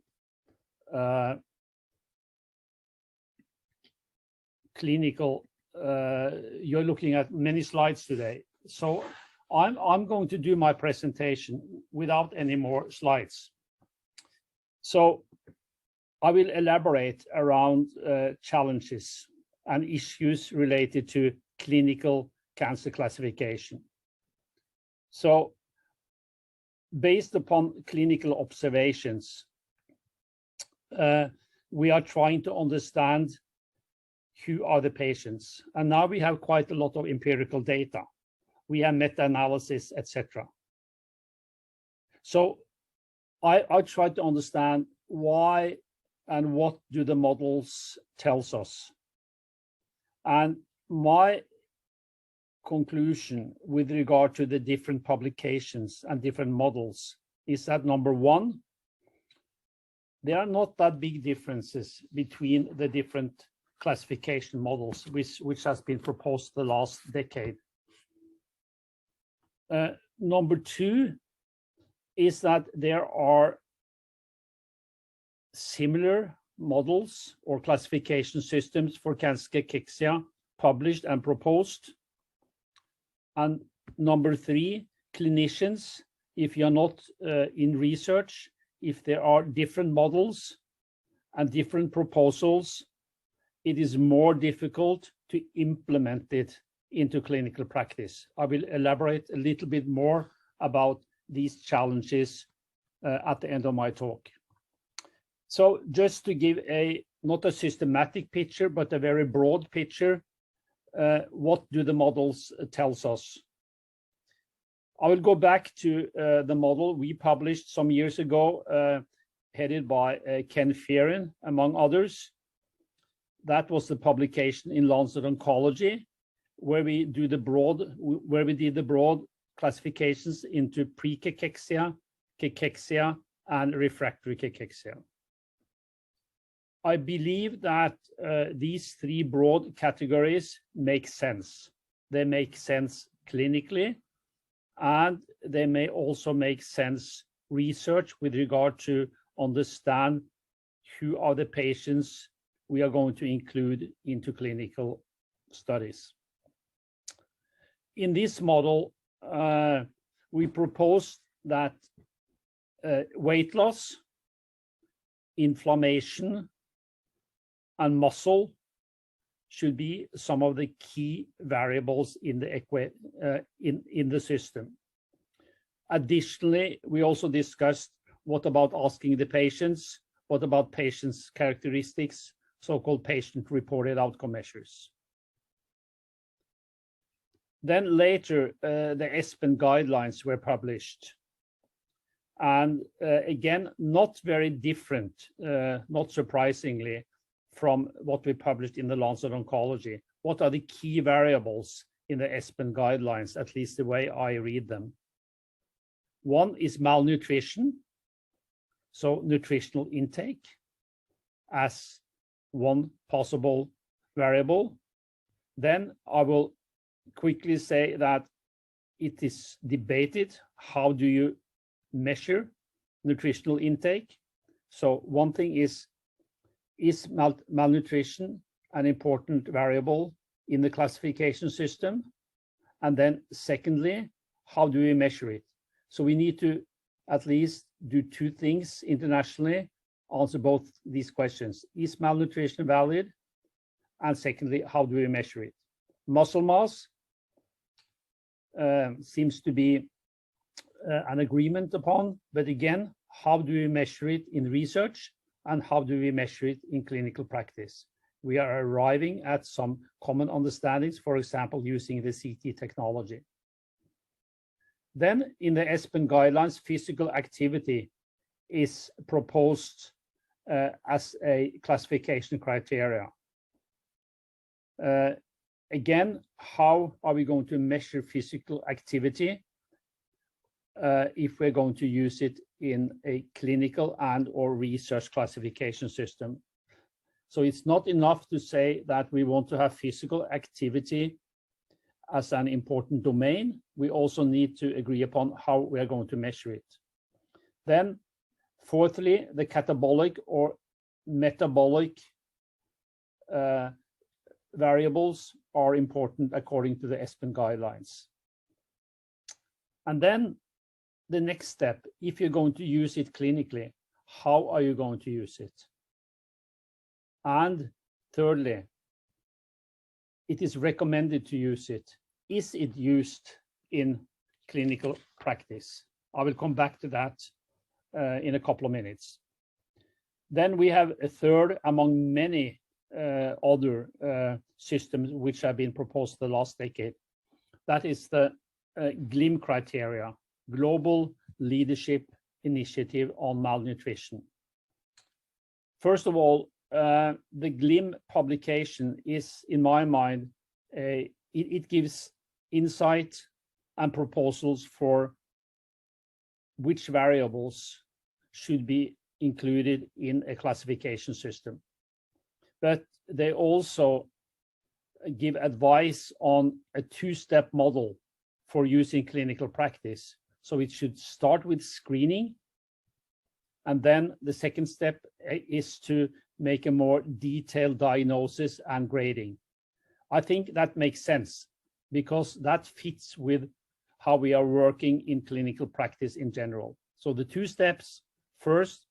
clinical, you're looking at many slides today. So I'm going to do my presentation without any more slides. So I will elaborate around challenges and issues related to clinical cancer classification. So based upon clinical observations, we are trying to understand who are the patients. And now we have quite a lot of empirical data. We have meta-analysis, etc. So I try to understand why and what do the models tells us. And my conclusion with regard to the different publications and different models is that, number one, there are not that big differences between the different classification models which has been proposed the last decade. Number two is that there are similar models or classification systems for cancer cachexia published and proposed. And number three, clinicians, if you're not in research, if there are different models and different proposals, it is more difficult to implement it into clinical practice. I will elaborate a little bit more about these challenges at the end of my talk. So just to give not a systematic picture, but a very broad picture, what do the models tells us? I will go back to the model we published some years ago, headed by Ken Fearon, among others. That was the publication in Lancet Oncology, where we did the broad classifications into pre-cachexia, cachexia, and refractory cachexia. I believe that these three broad categories make sense. They make sense clinically, and they may also make sense research with regard to understand who are the patients we are going to include into clinical studies. In this model, we propose that weight loss, inflammation, and muscle should be some of the key variables in the system. Additionally, we also discussed what about asking the patients, what about patients' characteristics, so-called patient-reported outcome measures. Then later, the ESPEN guidelines were published. And again, not very different, not surprisingly, from what we published in the Lancet Oncology. What are the key variables in the ESPEN guidelines, at least the way I read them? One is malnutrition, so nutritional intake as one possible variable. Then I will quickly say that it is debated, how do you measure nutritional intake? So one thing is malnutrition an important variable in the classification system? And then secondly, how do we measure it? So we need to at least do two things internationally, answer both these questions. Is malnutrition valid? And secondly, how do we measure it? Muscle mass seems to be an agreement upon, but again, how do we measure it in research and how do we measure it in clinical practice? We are arriving at some common understandings, for example, using the CT technology. Then in the ESPEN guidelines, physical activity is proposed as a classification criteria. Again, how are we going to measure physical activity if we're going to use it in a clinical and or research classification system? So it's not enough to say that we want to have physical activity as an important domain. We also need to agree upon how we are going to measure it. Then, fourthly, the catabolic or metabolic variables are important according to the ESPEN guidelines. And then the next step, if you're going to use it clinically, how are you going to use it? And thirdly, it is recommended to use it. Is it used in clinical practice? I will come back to that in a couple of minutes. Then we have a third among many other systems which have been proposed the last decade. That is the GLIM criteria, Global Leadership Initiative on Malnutrition. First of all, the GLIM publication is, in my mind, it gives insight and proposals for which variables should be included in a classification system. But they also give advice on a two-step model for using clinical practice. So it should start with screening, and then the second step is to make a more detailed diagnosis and grading. I think that makes sense because that fits with how we are working in clinical practice in general. So the two steps: first,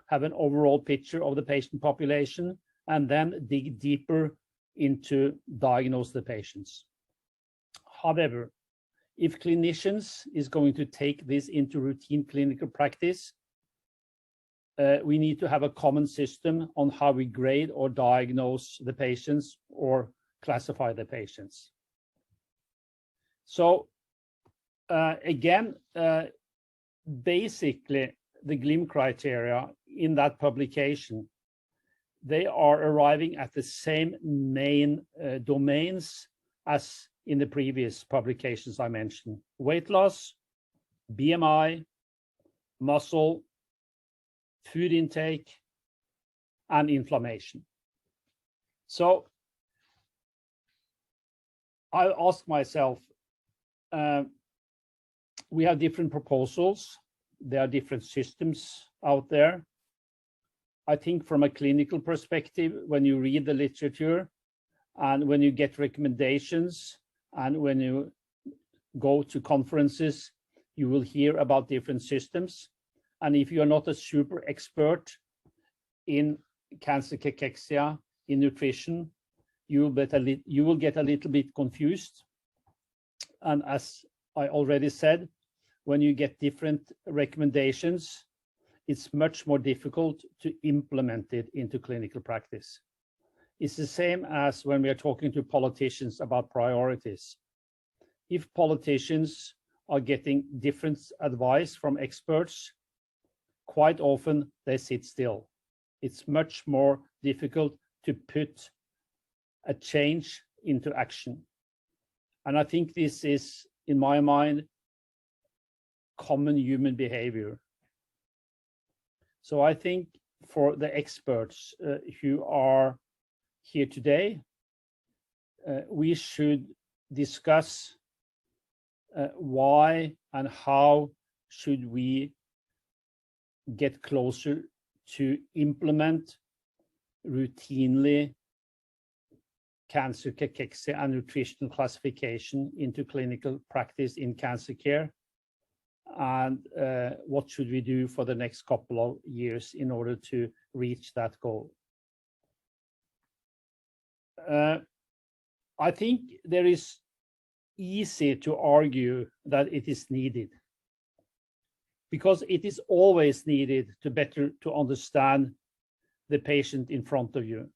have an overall picture of the patient population, and then dig deeper into diagnose the patients. However, if clinicians is going to take this into routine clinical practice, we need to have a common system on how we grade or diagnose the patients or classify the patients. So again, basically the GLIM criteria in that publication, they are arriving at the same main domains as in the previous publications I mentioned: weight loss, BMI, muscle, food intake, and inflammation. So I ask myself, we have different proposals. There are different systems out there. I think from a clinical perspective, when you read the literature and when you get recommendations and when you go to conferences, you will hear about different systems. And if you're not a super expert in cancer cachexia, in nutrition, you will get a little bit confused. And as I already said, when you get different recommendations, it's much more difficult to implement it into clinical practice. It's the same as when we are talking to politicians about priorities. If politicians are getting different advice from experts, quite often they sit still. It's much more difficult to put a change into action. And I think this is, in my mind, common human behavior. So I think for the experts who are here today, we should discuss why and how should we get closer to implement routinely cancer cachexia and nutritional classification into clinical practice in cancer care, and what should we do for the next couple of years in order to reach that goal. I think there is easy to argue that it is needed, because it is always needed to better to understand the patient in front of you.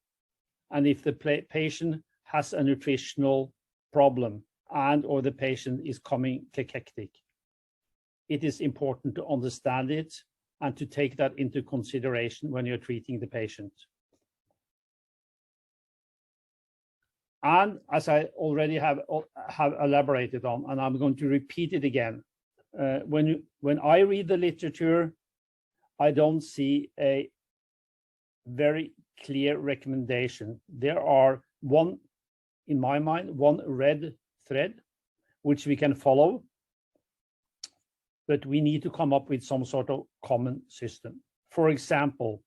And if the patient has a nutritional problem and or the patient is coming cachectic, it is important to understand it and to take that into consideration when you're treating the patient. And as I already have elaborated on, and I'm going to repeat it again, when I read the literature, I don't see a very clear recommendation. There are in my mind, one red thread which we can follow, but we need to come up with some sort of common system. For example,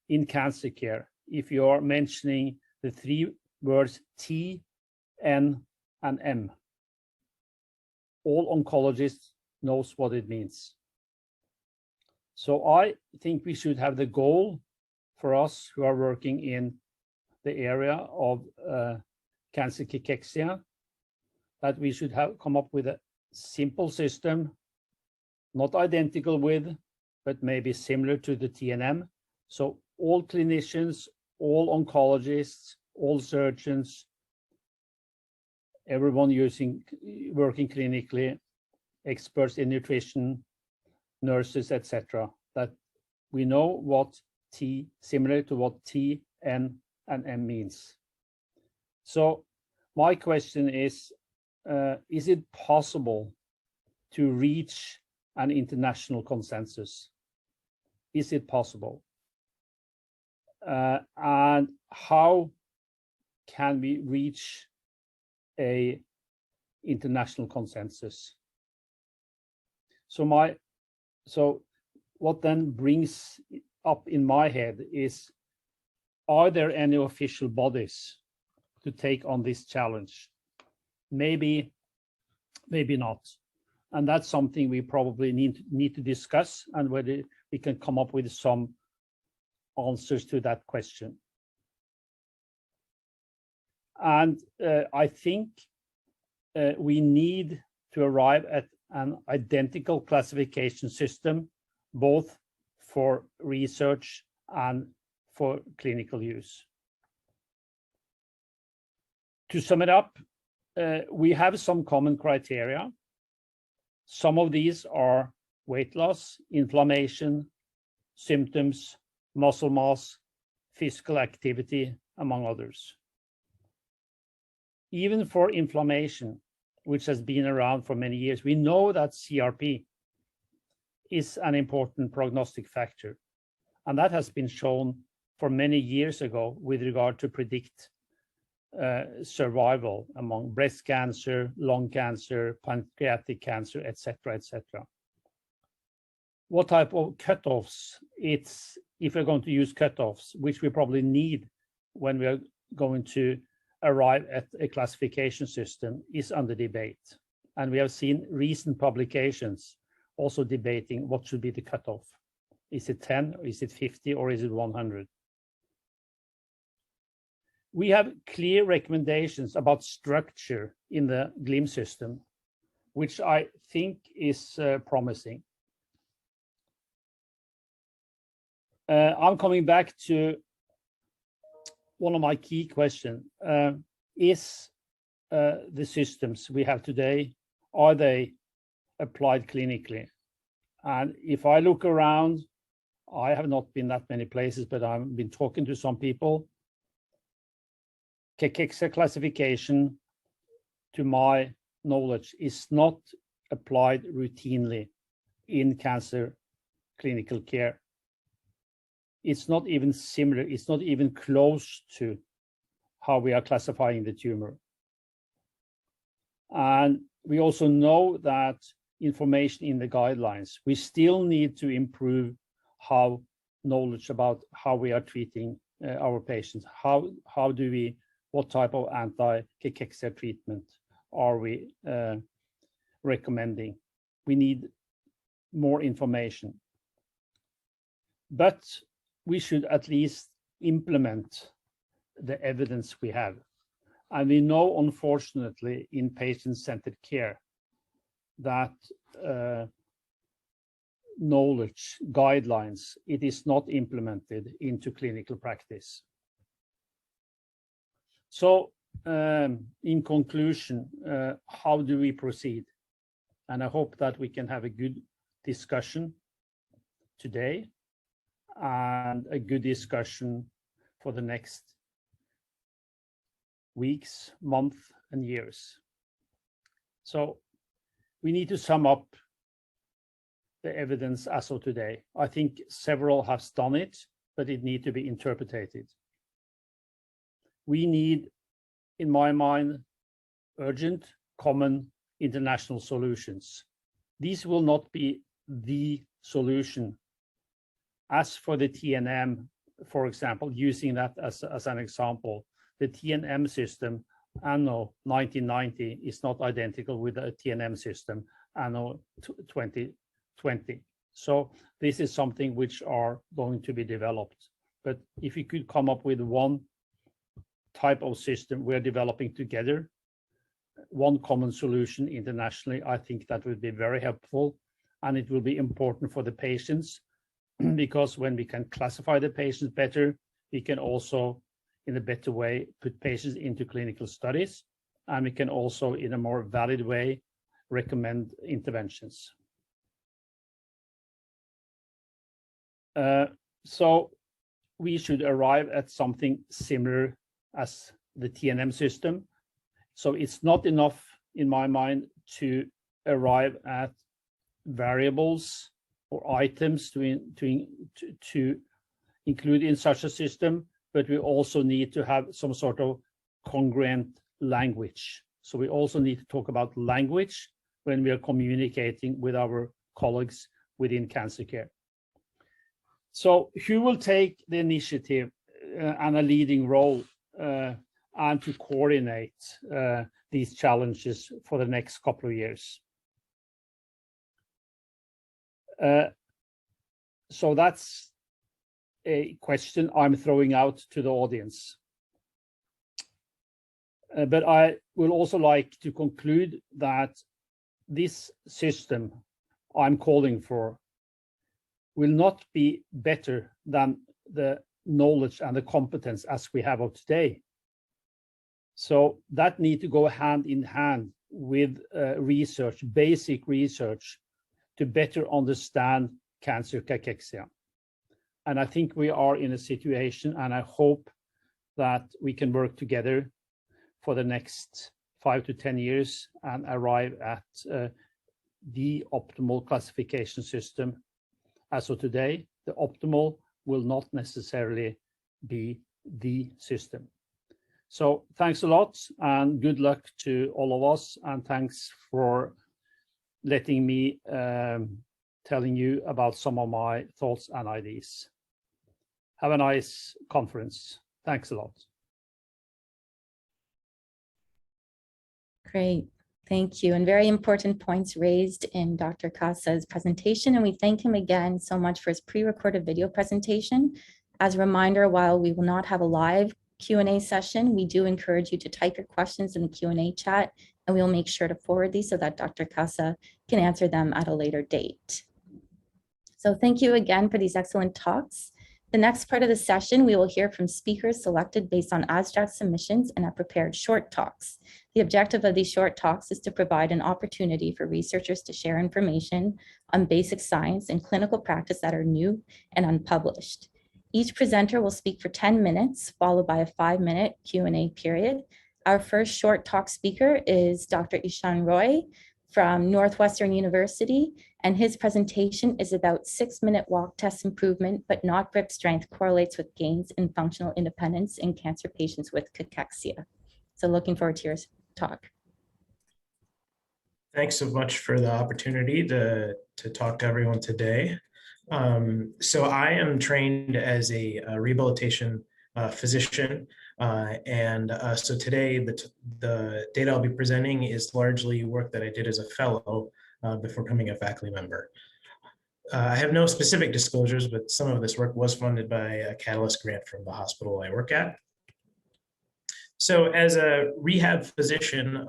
in cancer care, if you are mentioning the 3 words T, N, and M, all oncologists knows what it means. So I think we should have the goal for us who are working in the area of cancer cachexia, that we should have come up with a simple system, not identical with, but maybe similar to the TNM. So all clinicians, all oncologists, all surgeons, everyone working clinically, experts in nutrition, nurses, etc., that we know what T, similar to what T, N, and M means. So my question is it possible to reach an international consensus? Is it possible? And how can we reach a international consensus? So what then brings up in my head is, are there any official bodies to take on this challenge? Maybe not. And that's something we probably need to discuss, and whether we can come up with some answers to that question. And I think we need to arrive at an identical classification system, both for research and for clinical use. To sum it up, we have some common criteria. Some of these are weight loss, inflammation, symptoms, muscle mass, physical activity, among others. Even for inflammation, which has been around for many years, we know that CRP is an important prognostic factor. And that has been shown for many years ago with regard to predict survival among breast cancer, lung cancer, pancreatic cancer, etc., etc. What type of cutoffs? It's, if we're going to use cutoffs, which we probably need when we are going to arrive at a classification system, is under debate. And we have seen recent publications also debating what should be the cutoff. Is it 10, or is it 50, or is it 100? We have clear recommendations about structure in the GLIM system, which I think is promising. I'm coming back to one of my key questions. Is the systems we have today, are they applied clinically? And if I look around, I have not been that many places, but I've been talking to some people. Cachexia classification, to my knowledge, is not applied routinely in cancer clinical care. It's not even similar, it's not even close to how we are classifying the tumor. And we also know that information in the guidelines, we still need to improve how knowledge about how we are treating our patients. How do we, what type of anti-cachexia treatment are we recommending? We need more information. But we should at least implement the evidence we have. And we know, unfortunately, in patient-centered care that knowledge, guidelines, it is not implemented into clinical practice. So in conclusion, how do we proceed? And I hope that we can have a good discussion today and a good discussion for the next weeks, months, and years. So we need to sum up the evidence as of today. I think several have done it, but it needs to be interpreted. We need, in my mind, urgent, common international solutions. These will not be the solution. As for the TNM, for example, using that as an example, the TNM system anno 1990 is not identical with the TNM system anno 2020. So this is something which are going to be developed. But if we could come up with one type of system we're developing together, one common solution internationally, I think that would be very helpful, and it will be important for the patients, because when we can classify the patients better, we can also, in a better way, put patients into clinical studies, and we can also, in a more valid way, recommend interventions. So we should arrive at something similar as the TNM system. So it's not enough, in my mind, to arrive at variables or items to include in such a system, but we also need to have some sort of congruent language. So we also need to talk about language when we are communicating with our colleagues within cancer care. So who will take the initiative and a leading role and to coordinate these challenges for the next couple of years? So that's a question I'm throwing out to the audience. But I will also like to conclude that this system I'm calling for will not be better than the knowledge and the competence as we have of today. So that need to go hand in hand with research, basic research, to better understand cancer cachexia. And I think we are in a situation, and I hope that we can work together for the next 5 to 10 years and arrive at the optimal classification system. As of today, the optimal will not necessarily be the system. So thanks a lot, and good luck to all of us, and thanks for letting me telling you about some of my thoughts and ideas. Have a nice conference. Thanks a lot. Great, thank you. And very important points raised in Dr. Kasa's presentation. And we thank him again so much for his pre-recorded video presentation. As a reminder, while we will not have a live Q&A session, we do encourage you to type your questions in the Q&A chat, and we'll make sure to forward these so that Dr. Kasa can answer them at a later date. So thank you again for these excellent talks. The next part of the session, we will hear from speakers selected based on abstract submissions and have prepared short talks. The objective of these short talks is to provide an opportunity for researchers to share information on basic science and clinical practice that are new and unpublished. Each presenter will speak for 10 minutes, followed by a 5-minute Q&A period. Our first short talk speaker is Dr. Ishan Roy from Northwestern University, and his presentation is about 6-minute walk test improvement, but not grip strength correlates with gains in functional independence in cancer patients with cachexia. So looking forward to your talk. Thanks so much for the opportunity to talk to everyone today. So I am trained as a rehabilitation physician, so today the data I'll be presenting is largely work that I did as a fellow before becoming a faculty member. I have no specific disclosures, but some of this work was funded by a Catalyst grant from the hospital I work at. So as a rehab physician,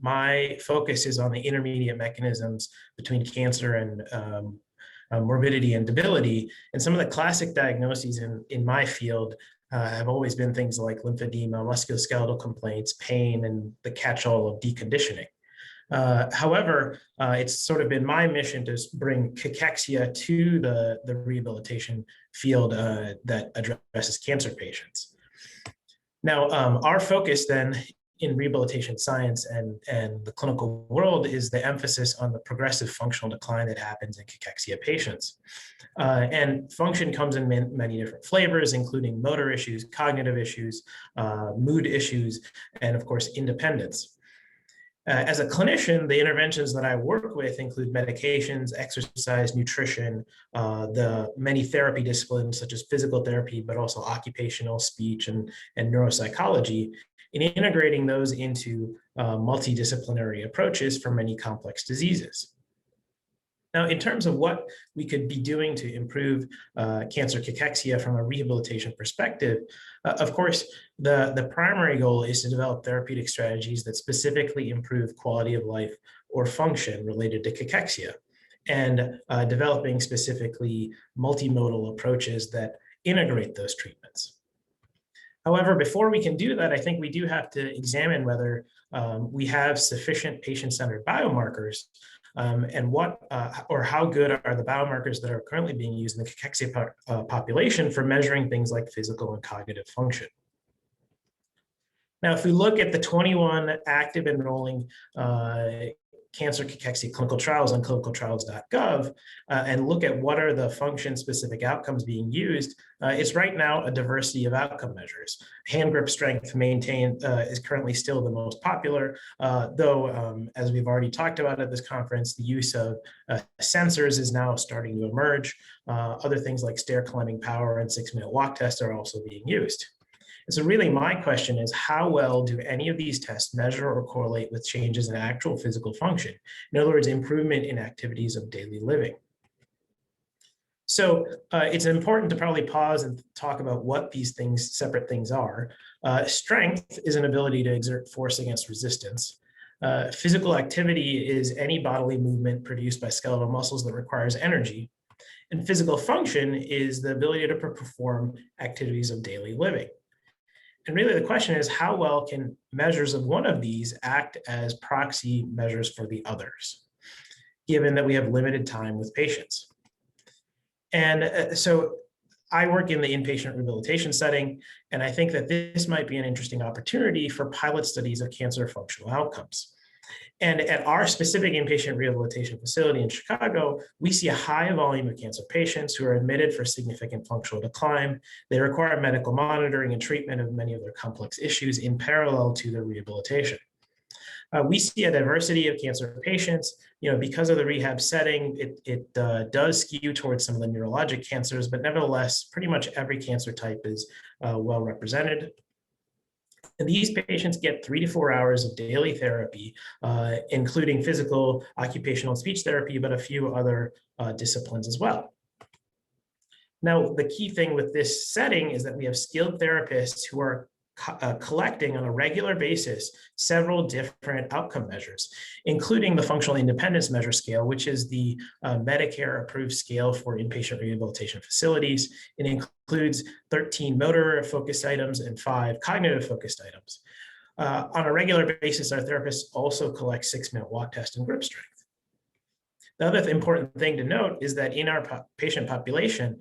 my focus is on the intermediate mechanisms between cancer and morbidity and debility. And some of the classic diagnoses in my field have always been things like lymphedema, musculoskeletal complaints, pain, and the catch-all of deconditioning. However, it's sort of been my mission to bring cachexia to the rehabilitation field that addresses cancer patients. Now, our focus then in rehabilitation science and the clinical world is the emphasis on the progressive functional decline that happens in cachexia patients. And function comes in many different flavors, including motor issues, cognitive issues, mood issues, and of course, independence. As a clinician, the interventions that I work with include medications, exercise, nutrition, the many therapy disciplines such as physical therapy, but also occupational, speech, and neuropsychology, in integrating those into multidisciplinary approaches for many complex diseases. Now, in terms of what we could be doing to improve cancer cachexia from a rehabilitation perspective, of course, the primary goal is to develop therapeutic strategies that specifically improve quality of life or function related to cachexia, and developing specifically multimodal approaches that integrate those treatments. However, before we can do that, I think we do have to examine whether we have sufficient patient-centered biomarkers and what or how good are the biomarkers that are currently being used in the cachexia population for measuring things like physical and cognitive function. Now, if we look at the 21 active enrolling cancer cachexia clinical trials on clinicaltrials.gov and look at what are the function-specific outcomes being used, it's right now a diversity of outcome measures. Hand grip strength maintained is currently still the most popular, though, as we've already talked about at this conference, the use of sensors is now starting to emerge. Other things like stair climbing power and 6-minute walk tests are also being used. And so really my question is, how well do any of these tests measure or correlate with changes in actual physical function? In other words, improvement in activities of daily living. So it's important to probably pause and talk about what these things, separate things are. Strength is an ability to exert force against resistance. Physical activity is any bodily movement produced by skeletal muscles that requires energy. And physical function is the ability to perform activities of daily living. And really the question is, how well can measures of one of these act as proxy measures for the others, given that we have limited time with patients? And so I work in the inpatient rehabilitation setting, and I think that this might be an interesting opportunity for pilot studies of cancer functional outcomes. And at our specific inpatient rehabilitation facility in Chicago, we see a high volume of cancer patients who are admitted for significant functional decline. They require medical monitoring and treatment of many of their complex issues in parallel to their rehabilitation. We see a diversity of cancer patients, because of the rehab setting, it does skew towards some of the neurologic cancers, but nevertheless, pretty much every cancer type is well represented. And these patients get 3 to 4 hours of daily therapy, including physical, occupational, and speech therapy, but a few other disciplines as well. Now, the key thing with this setting is that we have skilled therapists who are collecting on a regular basis several different outcome measures, including the functional independence measure scale, which is the Medicare approved scale for inpatient rehabilitation facilities. It includes 13 motor focused items and 5 cognitive focused items. On a regular basis, our therapists also collect 6-minute walk test and grip strength. The other important thing to note is that in our patient population,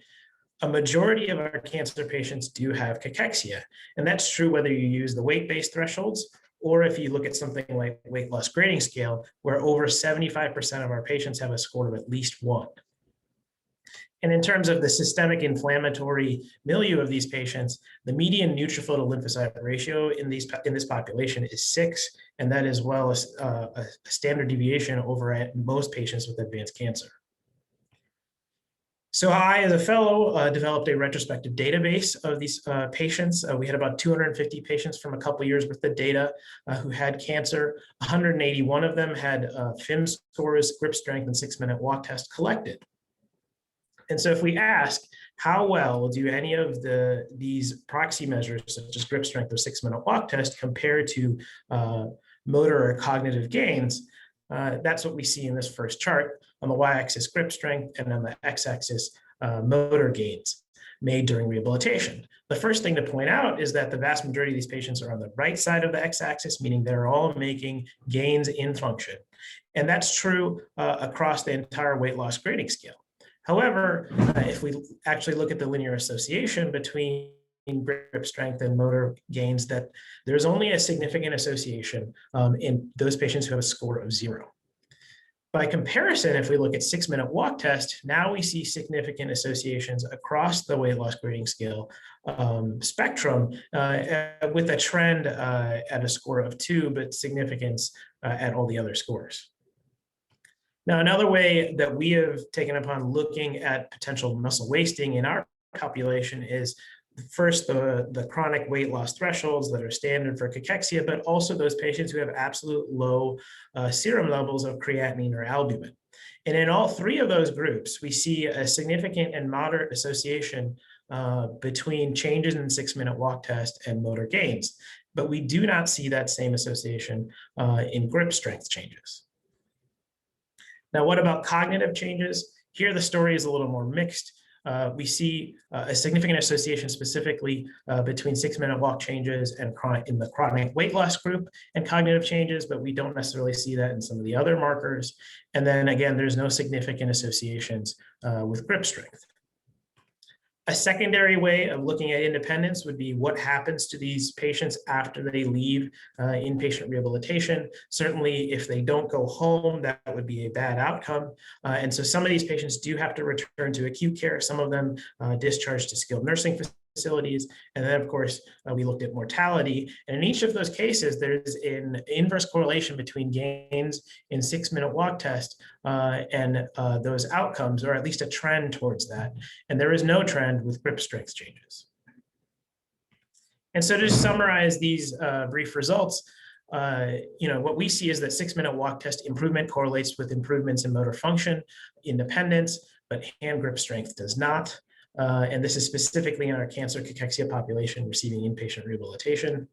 a majority of our cancer patients do have cachexia, and that's true whether you use the weight-based thresholds or if you look at something like weight loss grading scale, where over 75% of our patients have a score of at least 1. And in terms of the systemic inflammatory milieu of these patients, the median neutrophil to lymphocyte ratio in this population is 6, and that is well a standard deviation over most patients with advanced cancer. So I, as a fellow, developed a retrospective database of these patients. We had about 250 patients from a couple years worth of data who had cancer. 181 of them had FIM scores, grip strength, and 6-minute walk test collected. And so if we ask, how well do any of these proxy measures, such as grip strength or 6-minute walk test, compare to motor or cognitive gains? That's what we see in this first chart. On the y-axis, grip strength, and on the x-axis, motor gains made during rehabilitation. The first thing to point out is that the vast majority of these patients are on the right side of the x-axis, meaning they're all making gains in function. And that's true across the entire weight loss grading scale. However, if we actually look at the linear association between grip strength and motor gains, that there's only a significant association in those patients who have a score of 0. By comparison, if we look at 6-minute walk test, now we see significant associations across the weight loss grading scale spectrum with a trend at a score of 2, but significance at all the other scores. Now, another way that we have taken upon looking at potential muscle wasting in our population is first the chronic weight loss thresholds that are standard for cachexia, but also those patients who have absolute low serum levels of creatinine or albumin. And in all 3 of those groups, we see a significant and moderate association between changes in 6-minute walk test and motor gains, but we do not see that same association in grip strength changes. Now, what about cognitive changes? Here, the story is a little more mixed. We see a significant association specifically between 6-minute walk changes and in the chronic weight loss group and cognitive changes, but we don't necessarily see that in some of the other markers. And then again, there's no significant associations with grip strength. A secondary way of looking at independence would be what happens to these patients after they leave inpatient rehabilitation. Certainly, if they don't go home, that would be a bad outcome. And so some of these patients do have to return to acute care. Some of them discharged to skilled nursing facilities. And then, of course, we looked at mortality. And in each of those cases, there's an inverse correlation between gains in 6-minute walk test and those outcomes, or at least a trend towards that. And there is no trend with grip strength changes. And so to summarize these brief results, what we see is that 6-minute walk test improvement correlates with improvements in motor function, independence, but hand grip strength does not. And this is specifically in our cancer cachexia population receiving inpatient rehabilitation.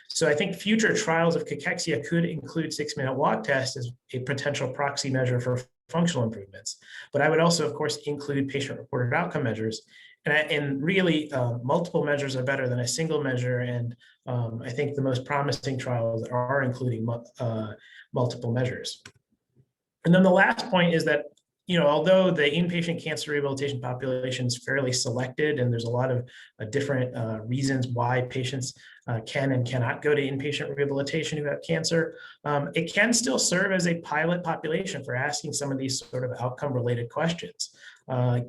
So I think future trials of cachexia could include 6-minute walk test as a potential proxy measure for functional improvements. But I would also, of course, include patient-reported outcome measures. And really, multiple measures are better than a single measure. And I think the most promising trials are including multiple measures. And then the last point is that although the inpatient cancer rehabilitation population is fairly selected, and there's a lot of different reasons why patients can and cannot go to inpatient rehabilitation who have cancer, it can still serve as a pilot population for asking some of these sort of outcome-related questions,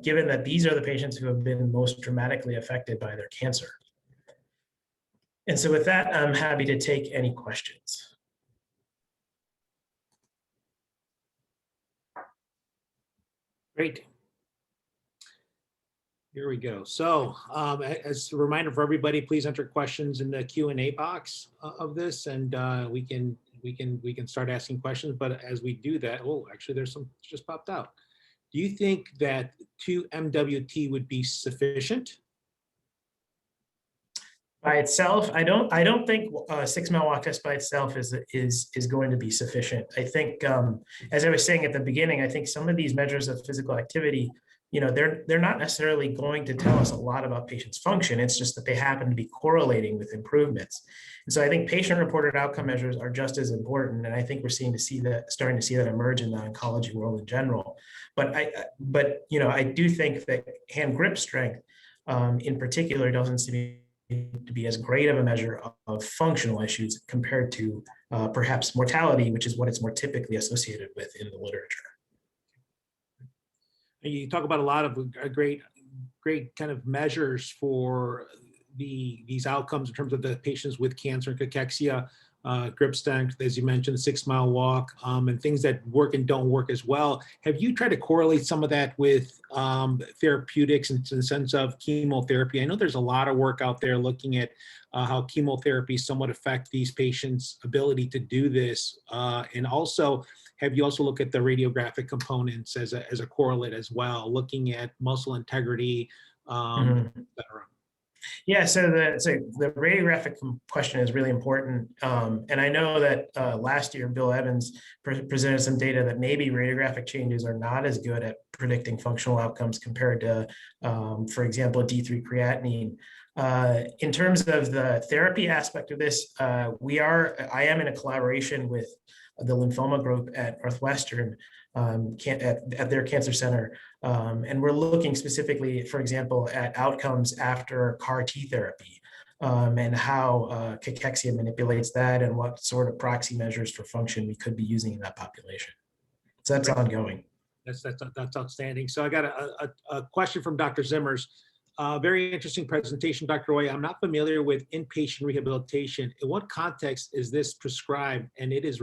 given that these are the patients who have been most dramatically affected by their cancer. And so with that, I'm happy to take any questions. Great. Here we go. So as a reminder for everybody, please enter questions in the Q&A box of this, and we can start asking questions. But as we do that, oh, actually, there's some just popped out. Do you think that 2 MWT would be sufficient? By itself, I don't think 6-minute walk test by itself is going to be sufficient. I think, as I was saying at the beginning, I think some of these measures of physical activity, they're not necessarily going to tell us a lot about patients' function. It's just that they happen to be correlating with improvements. And so I think patient-reported outcome measures are just as important, and I think we're starting to see that emerge in the oncology world in general. But I do think that hand grip strength, in particular, doesn't seem to be as great of a measure of functional issues compared to perhaps mortality, which is what it's more typically associated with in the literature. You talk about a lot of great kind of measures for these outcomes in terms of the patients with cancer and cachexia. grip strength, as you mentioned, 6 Mile Walk, and things that work and don't work as well. Have you tried to correlate some of that with therapeutics in the sense of chemotherapy? I know there's a lot of work out there looking at how chemotherapy somewhat affect these patients' ability to do this. And also, have you also looked at the radiographic components as a correlate as well, looking at muscle integrity, et cetera? Yeah, so the radiographic question is really important. And I know that last year, Bill Evans presented some data that maybe radiographic changes are not as good at predicting functional outcomes compared to, for example, D3 creatinine. In terms of the therapy aspect of this, I am in a collaboration with the lymphoma group at Northwestern at their cancer center. And we're looking specifically, for example, at outcomes after CAR T therapy and how cachexia manipulates that and what sort of proxy measures for function we could be using in that population. So that's ongoing. That's outstanding. So I got a question from Dr. Zimmers. Very interesting presentation, Dr. Roy. I'm not familiar with inpatient rehabilitation. In what context is this prescribed, and is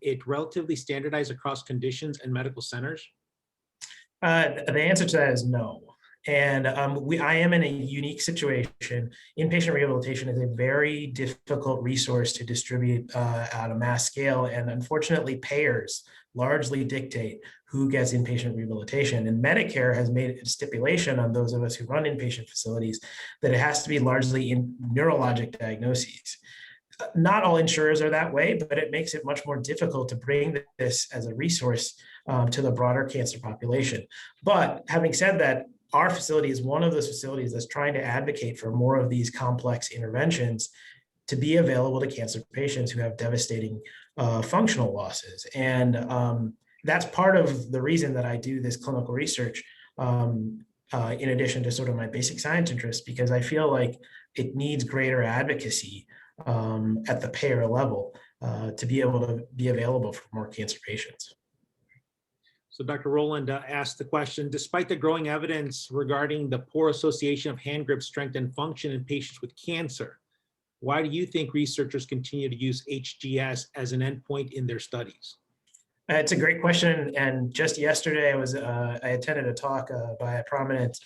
it relatively standardized across conditions and medical centers? The answer to that is no. And I am in a unique situation. Inpatient rehabilitation is a very difficult resource to distribute at a mass scale. And unfortunately, payers largely dictate who gets inpatient rehabilitation. And Medicare has made a stipulation on those of us who run inpatient facilities that it has to be largely in neurologic diagnoses. Not all insurers are that way, but it makes it much more difficult to bring this as a resource to the broader cancer population. But having said that, our facility is one of those facilities that's trying to advocate for more of these complex interventions to be available to cancer patients who have devastating functional losses. And that's part of the reason that I do this clinical research in addition to sort of my basic science interests, because I feel like it needs greater advocacy at the payer level to be able to be available for more cancer patients. So Dr. Rowland asked the question, despite the growing evidence regarding the poor association of hand grip strength and function in patients with cancer, why do you think researchers continue to use HGS as an endpoint in their studies? It's a great question. And just yesterday, I attended a talk by a prominent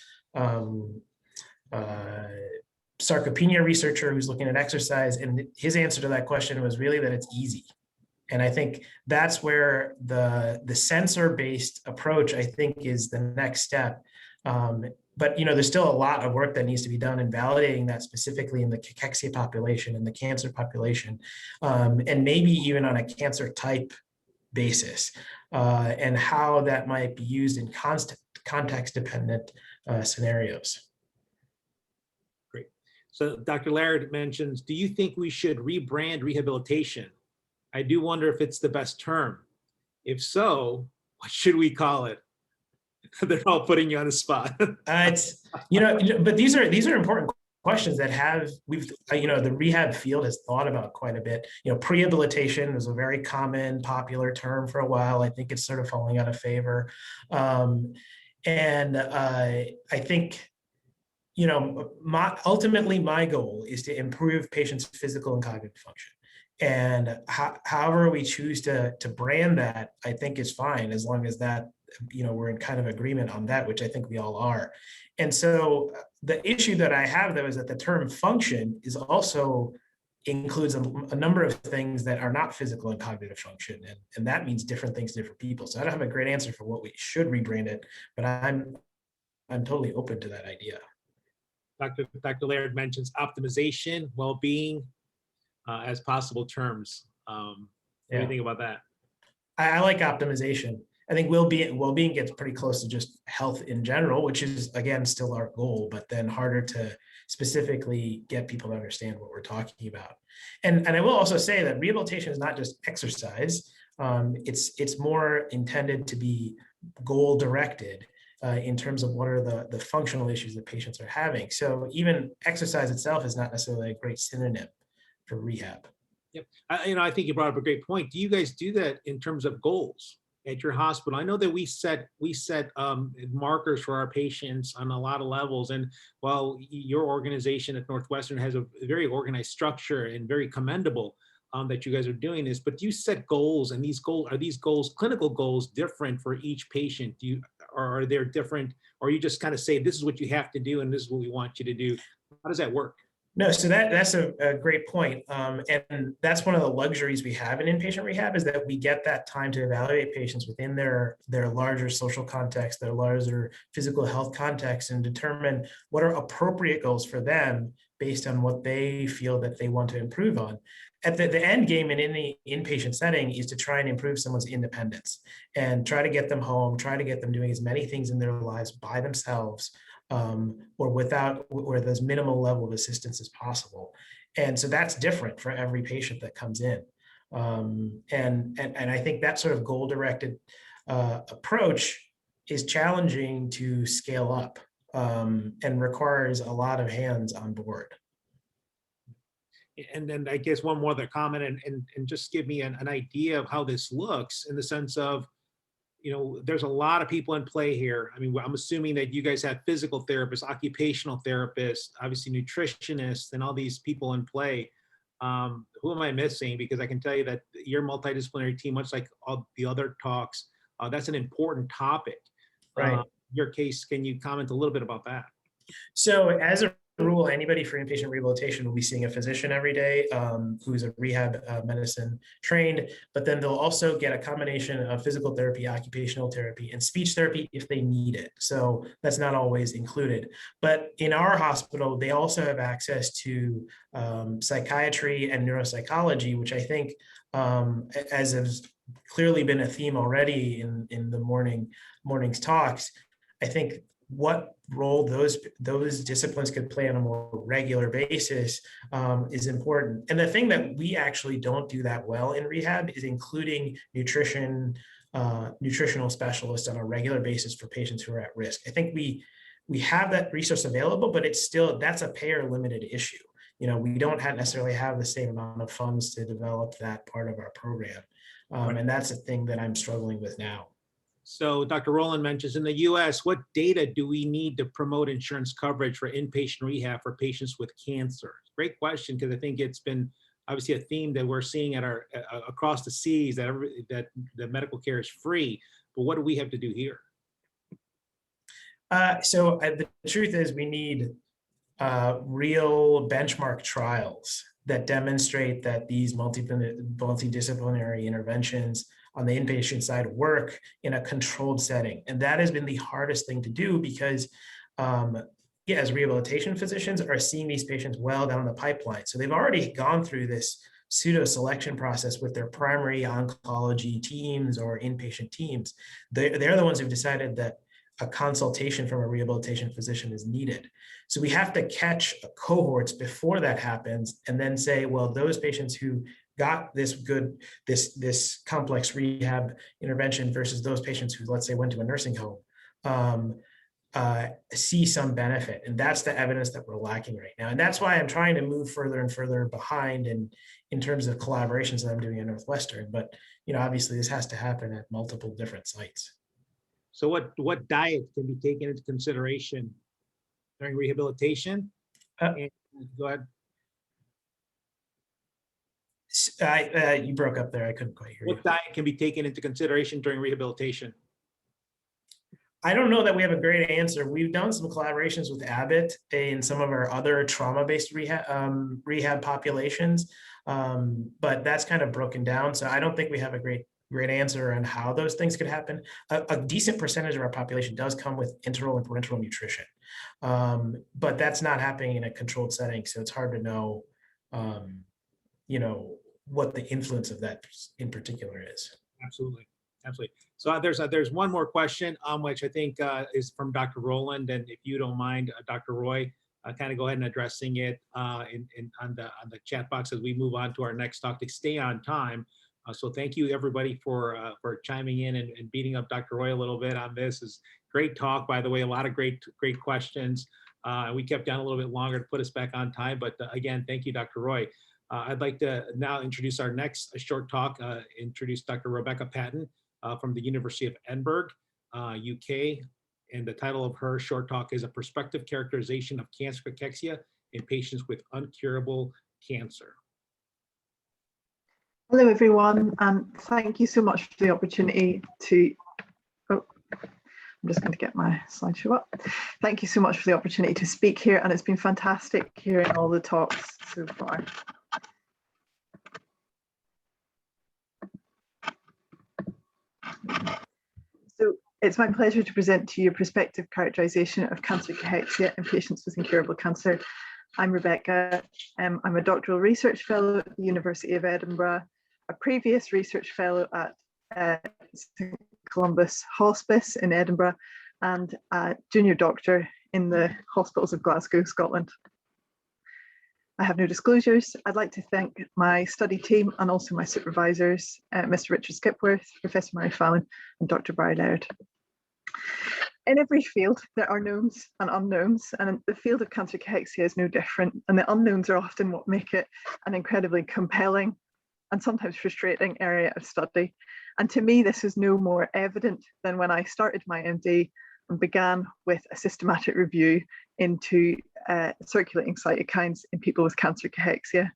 sarcopenia researcher who's looking at exercise. And his answer to that question was really that it's easy. And I think that's where the sensor-based approach, I think, is the next step. But there's still a lot of work that needs to be done in validating that specifically in the cachexia population and the cancer population, and maybe even on a cancer type basis, and how that might be used in context-dependent scenarios. Great. So Dr. Laird mentions, do you think we should rebrand rehabilitation? I do wonder if it's the best term. If so, what should we call it? They're all putting you on the spot. But these are important questions that the rehab field has thought about quite a bit. Prehabilitation was a very common, popular term for a while. I think it's sort of falling out of favor. And I think, ultimately my goal is to improve patients' physical and cognitive function. And however we choose to brand that, I think is fine, as long as that, we're in kind of agreement on that, which I think we all are. And so the issue that I have, though, is that the term function is also includes a number of things that are not physical and cognitive function. And that means different things to different people. So I don't have a great answer for what we should rebrand it, but I'm totally open to that idea. Dr. Laird mentions optimization, well-being, as possible terms. What do you think about that? I like optimization. I think well-being gets pretty close to just health in general, which is, again, still our goal, but then harder to specifically get people to understand what we're talking about. And I will also say that rehabilitation is not just exercise. It's more intended to be goal-directed in terms of what are the functional issues that patients are having. So even exercise itself is not necessarily a great synonym for rehab. Yep. I think you brought up a great point. Do you guys do that in terms of goals? at your hospital. I know that we set markers for our patients on a lot of levels. And while your organization at Northwestern has a very organized structure and very commendable that you guys are doing this, but do you set goals, and are these goals, clinical goals, different for each patient? Or are they different, or you just kind of say, this is what you have to do and this is what we want you to do? How does that work? No, so that's a great point. And that's one of the luxuries we have in inpatient rehab, is that we get that time to evaluate patients within their larger social context, their larger physical health context, and determine what are appropriate goals for them based on what they feel that they want to improve on. At the end game in any inpatient setting is to try and improve someone's independence and try to get them home, try to get them doing as many things in their lives by themselves, or there's minimal level of assistance as possible. And so that's different for every patient that comes in. And I think that sort of goal-directed approach is challenging to scale up, and requires a lot of hands on board. And then I guess one more other comment, and just give me an idea of how this looks, in the sense of, there's a lot of people in play here. I mean, I'm assuming that you guys have physical therapists, occupational therapists, obviously nutritionists, and all these people in play. Who am I missing? Because I can tell you that your multidisciplinary team, much like all the other talks, that's an important topic. Right. Your case, can you comment a little bit about that? So as a rule, anybody for inpatient rehabilitation will be seeing a physician every day, who's a rehab medicine trained, but then they'll also get a combination of physical therapy, occupational therapy, and speech therapy if they need it. So that's not always included. But in our hospital, they also have access to psychiatry and neuropsychology, which I think, as has clearly been a theme already in the morning's talks, I think what role those disciplines could play on a more regular basis is important. And the thing that we actually don't do that well in rehab is including nutritional specialists on a regular basis for patients who are at risk. I think we have that resource available, but that's a payer limited issue. We don't necessarily have the same amount of funds to develop that part of our program. And that's a thing that I'm struggling with now. So Dr. Rowland mentions, in the US, what data do we need to promote insurance coverage for inpatient rehab for patients with cancer? Great question, because I think it's been obviously a theme that we're seeing at across the seas, that the medical care is free. But what do we have to do here? So the truth is, we need real benchmark trials that demonstrate that these multidisciplinary interventions on the inpatient side work in a controlled setting. And that has been the hardest thing to do, because as rehabilitation physicians are seeing these patients well down the pipeline. So they've already gone through this pseudo selection process with their primary oncology teams or inpatient teams. They're the ones who've decided that a consultation from a rehabilitation physician is needed. So we have to catch cohorts before that happens, and then say, well, those patients who got this complex rehab intervention versus those patients who, let's say, went to a nursing home, see some benefit. And that's the evidence that we're lacking right now. And that's why I'm trying to move further and further behind in terms of collaborations that I'm doing at Northwestern. But obviously this has to happen at multiple different sites. So what diet can be taken into consideration during rehabilitation? Go ahead. You broke up there. I couldn't quite hear you. What diet can be taken into consideration during rehabilitation? I don't know that we have a great answer. We've done some collaborations with Abbott in some of our other trauma-based rehab populations, but that's kind of broken down. So I don't think we have a great answer on how those things could happen. A decent percentage of our population does come with enteral and parenteral nutrition, but that's not happening in a controlled setting. So it's hard to know, what the influence of that in particular is. Absolutely. So there's one more question, which I think is from Dr. Rowland, and if you don't mind, Dr. Roy, kind of go ahead and addressing it on the chat box as we move on to our next talk to stay on time. So thank you everybody for chiming in and beating up Dr. Roy a little bit on this. Is great talk, by the way, a lot of great questions. We kept down a little bit longer to put us back on time, but again, thank you, Dr. Roy. I'd like to now introduce our next short talk, introduce Dr. Rebecca Patton, from the University of Edinburgh, UK. And the title of her short talk is A Perspective Characterization of Cancer Cachexia in Patients with Uncurable Cancer. Hello, everyone, and thank you so much for the opportunity to, I'm just going to get my slideshow up. Thank you so much for the opportunity to speak here, and it's been fantastic hearing all the talks so far. So it's my pleasure to present to you a perspective characterization of cancer cachexia in patients with incurable cancer. I'm Rebecca. I'm a doctoral research fellow at the University of Edinburgh, a previous research fellow at St Columba's Hospice in Edinburgh, and a junior doctor in the hospitals of Glasgow, Scotland. I have no disclosures. I'd like to thank my study team and also my supervisors, Mr. Richard Skipworth, Professor Mary Fallon, and Dr. Barry Laird. In every field, there are knowns and unknowns, and the field of cancer cachexia is no different, and the unknowns are often what make it an incredibly compelling and sometimes frustrating area of study. And to me, this is no more evident than when I started my MD and began with a systematic review into circulating cytokines in people with cancer cachexia.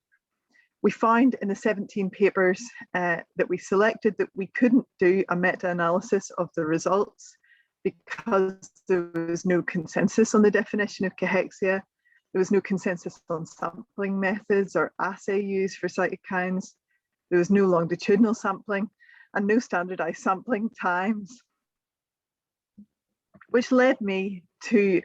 We found in the 17 papers that we selected that we couldn't do a meta-analysis of the results because there was no consensus on the definition of cachexia. There was no consensus on sampling methods or assay used for cytokines. There was no longitudinal sampling and no standardized sampling times, which led me to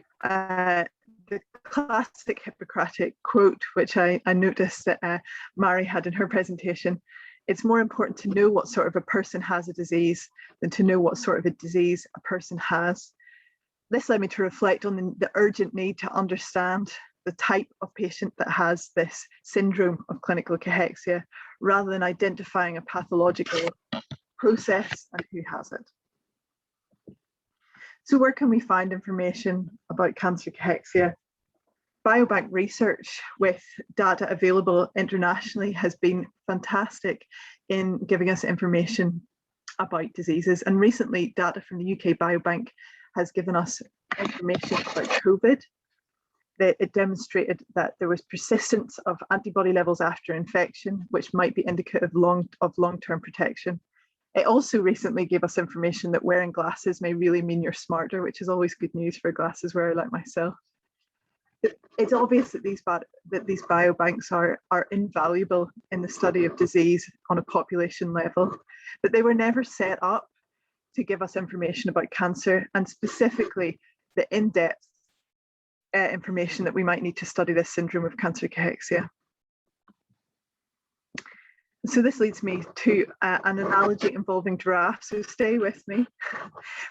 the classic Hippocratic quote, which I noticed that Mari had in her presentation. It's more important to know what sort of a person has a disease than to know what sort of a disease a person has. This led me to reflect on the urgent need to understand the type of patient that has this syndrome of clinical cachexia, rather than identifying a pathological process and who has it. So where can we find information about cancer cachexia? Biobank research with data available internationally has been fantastic in giving us information about diseases. And recently, data from the UK Biobank has given us information about COVID. That it demonstrated that there was persistence of antibody levels after infection, which might be indicative of long-term protection. It also recently gave us information that wearing glasses may really mean you're smarter, which is always good news for a glasses wearer like myself. It's obvious that these biobanks are invaluable in the study of disease on a population level, but they were never set up to give us information about cancer, and specifically the in-depth information that we might need to study this syndrome of cancer cachexia. So this leads me to an analogy involving giraffes, so stay with me.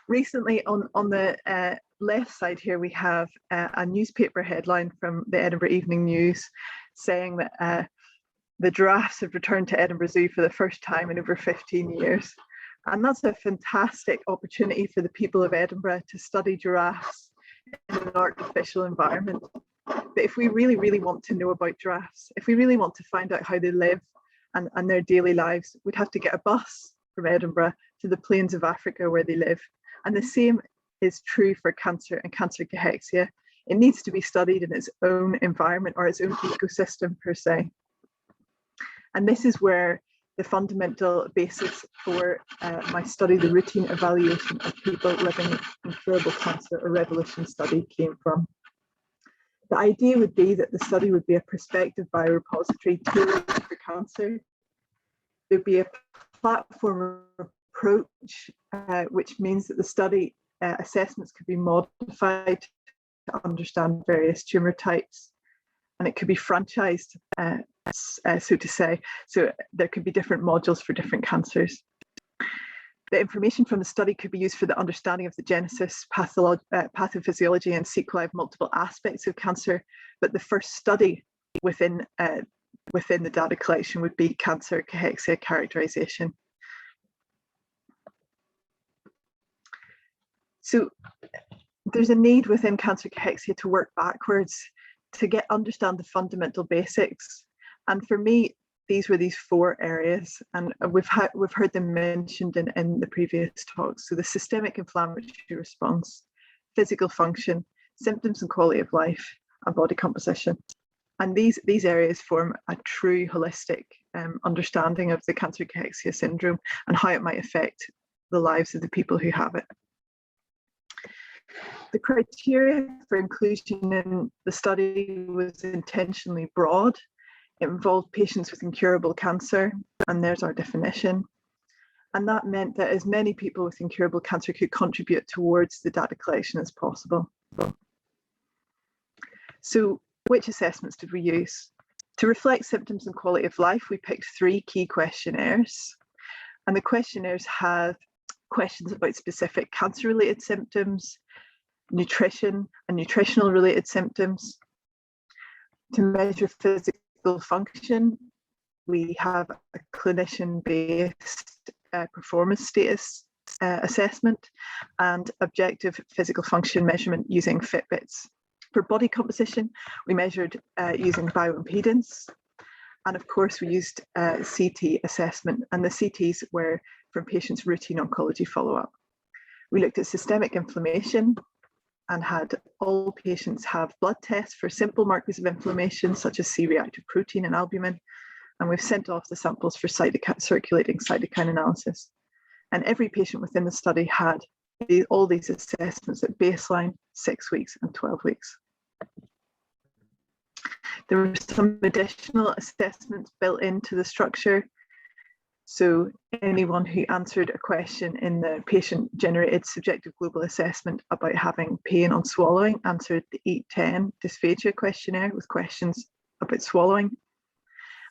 Recently on the left side here, we have a newspaper headline from the Edinburgh Evening News saying that the giraffes have returned to Edinburgh Zoo for the first time in over 15 years. And that's a fantastic opportunity for the people of Edinburgh to study giraffes in an artificial environment. But if we really, really want to know about giraffes, if we really want to find out how they live and their daily lives, we'd have to get a bus from Edinburgh to the plains of Africa where they live. And the same is true for cancer and cancer cachexia. It needs to be studied in its own environment or its own ecosystem per se. And this is where the fundamental basis for my study, the routine evaluation of people living with incurable cancer or revolution study, came from. The idea would be that the study would be a prospective biorepository tailored for cancer. There'd be a platform approach, which means that the study assessments could be modified to understand various tumor types, and it could be franchised, so to say. So there could be different modules for different cancers. The information from the study could be used for the understanding of the genesis, pathophysiology, and sequelae of multiple aspects of cancer. But the first study within the data collection would be cancer cachexia characterization. So there's a need within cancer cachexia to work backwards to understand the fundamental basics. And for me, these were these 4 areas, and we've heard them mentioned in the previous talks. So the systemic inflammatory response, physical function, symptoms and quality of life, and body composition. And these areas form a true holistic understanding of the cancer cachexia syndrome and how it might affect the lives of the people who have it. The criteria for inclusion in the study was intentionally broad. It involved patients with incurable cancer, and there's our definition. And that meant that as many people with incurable cancer could contribute towards the data collection as possible. So which assessments did we use? To reflect symptoms and quality of life, we picked 3 key questionnaires. And the questionnaires have questions about specific cancer-related symptoms, nutrition and nutritional related symptoms. To measure physical function, we have a clinician-based performance status assessment and objective physical function measurement using Fitbits. For body composition, we measured using bioimpedance, and of course we used CT assessment, and the CTs were from patients' routine oncology follow-up. We looked at systemic inflammation and had all patients have blood tests for simple markers of inflammation such as C-reactive protein and albumin, and we've sent off the samples for circulating cytokine analysis. And every patient within the study had all these assessments at baseline, 6 weeks and 12 weeks. There were some additional assessments built into the structure. So anyone who answered a question in the patient-generated subjective global assessment about having pain on swallowing answered the 810 dysphagia questionnaire with questions about swallowing.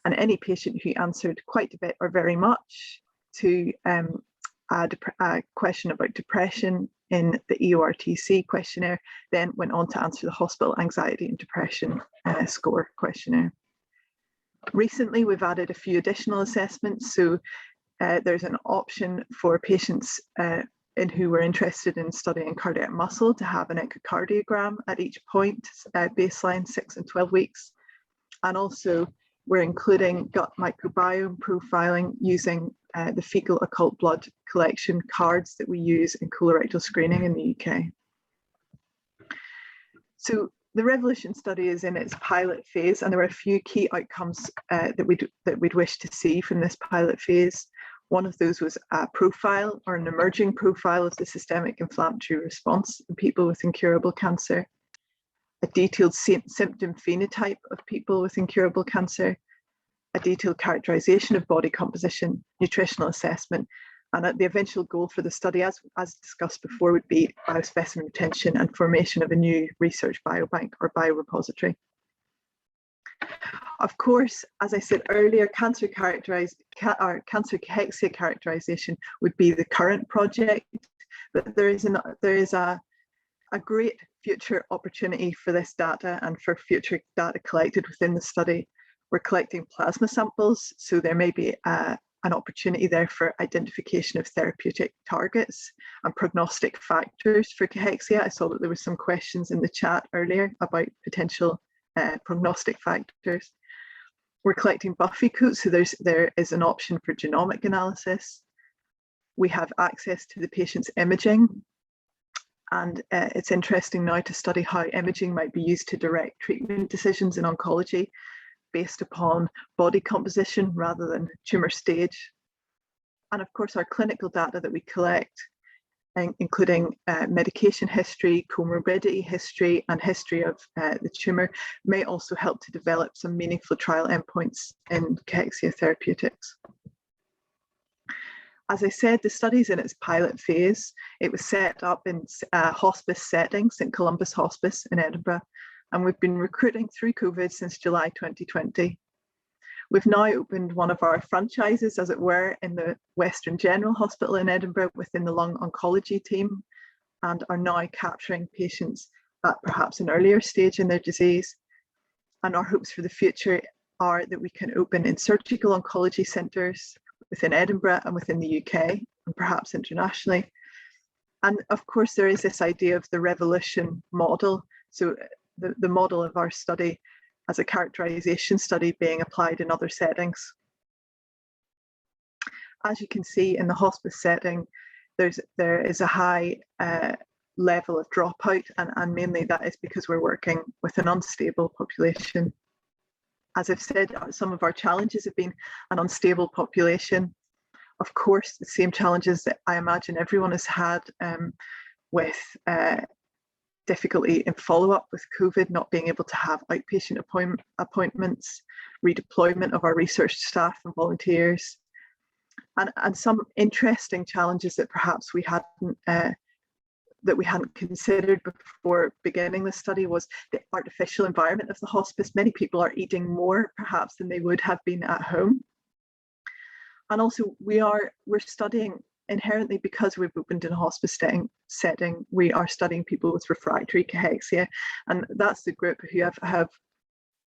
And any patient who answered quite a bit or very much to add a question about depression in the EORTC questionnaire then went on to answer the hospital anxiety and depression score questionnaire. Recently, we've added a few additional assessments. So there's an option for patients who were interested in studying cardiac muscle to have an echocardiogram at each point, baseline, 6 and 12 weeks. And also, we're including gut microbiome profiling using the fecal occult blood collection cards that we use in colorectal screening in the UK. So the Revolution study is in its pilot phase, and there are a few key outcomes that we'd wish to see from this pilot phase. One of those was a profile or an emerging profile of the systemic inflammatory response in people with incurable cancer, a detailed symptom phenotype of people with incurable cancer, a detailed characterization of body composition, nutritional assessment, and the eventual goal for the study, as discussed before, would be biospecimen retention and formation of a new research biobank or biorepository. Of course, as I said earlier, cancer cachexia characterization would be the current project, but there is a great future opportunity for this data and for future data collected within the study. We're collecting plasma samples, so there may be an opportunity there for identification of therapeutic targets and prognostic factors for cachexia. I saw that there were some questions in the chat earlier about potential prognostic factors. We're collecting Buffy-coats, so there is an option for genomic analysis. We have access to the patient's imaging, and it's interesting now to study how imaging might be used to direct treatment decisions in oncology based upon body composition rather than tumour stage. And of course, our clinical data that we collect, including medication history, comorbidity history, and history of the tumour, may also help to develop some meaningful trial endpoints in cachexia therapeutics. As I said, the study's in its pilot phase. It was set up in a hospice setting, St Columba's Hospice in Edinburgh, and we've been recruiting through COVID since July 2020. We've now opened one of our franchises, as it were, in the Western General Hospital in Edinburgh within the lung oncology team, and are now capturing patients at perhaps an earlier stage in their disease. And our hopes for the future are that we can open in surgical oncology centres within Edinburgh and within the UK, and perhaps internationally. And of course, there is this idea of the Revolution model. So the model of our study as a characterization study being applied in other settings. as you can see in the hospice setting, there is a high level of dropout, and mainly that is because we're working with an unstable population. As I've said, some of our challenges have been an unstable population. Of course, the same challenges that I imagine everyone has had with difficulty in follow-up with COVID, not being able to have outpatient appointments, redeployment of our research staff and volunteers, and some interesting challenges that perhaps we hadn't considered before beginning the study was the artificial environment of the hospice. Many people are eating more perhaps than they would have been at home. And also we're studying inherently, because we've opened in a hospice setting, we are studying people with refractory cachexia. And that's the group who have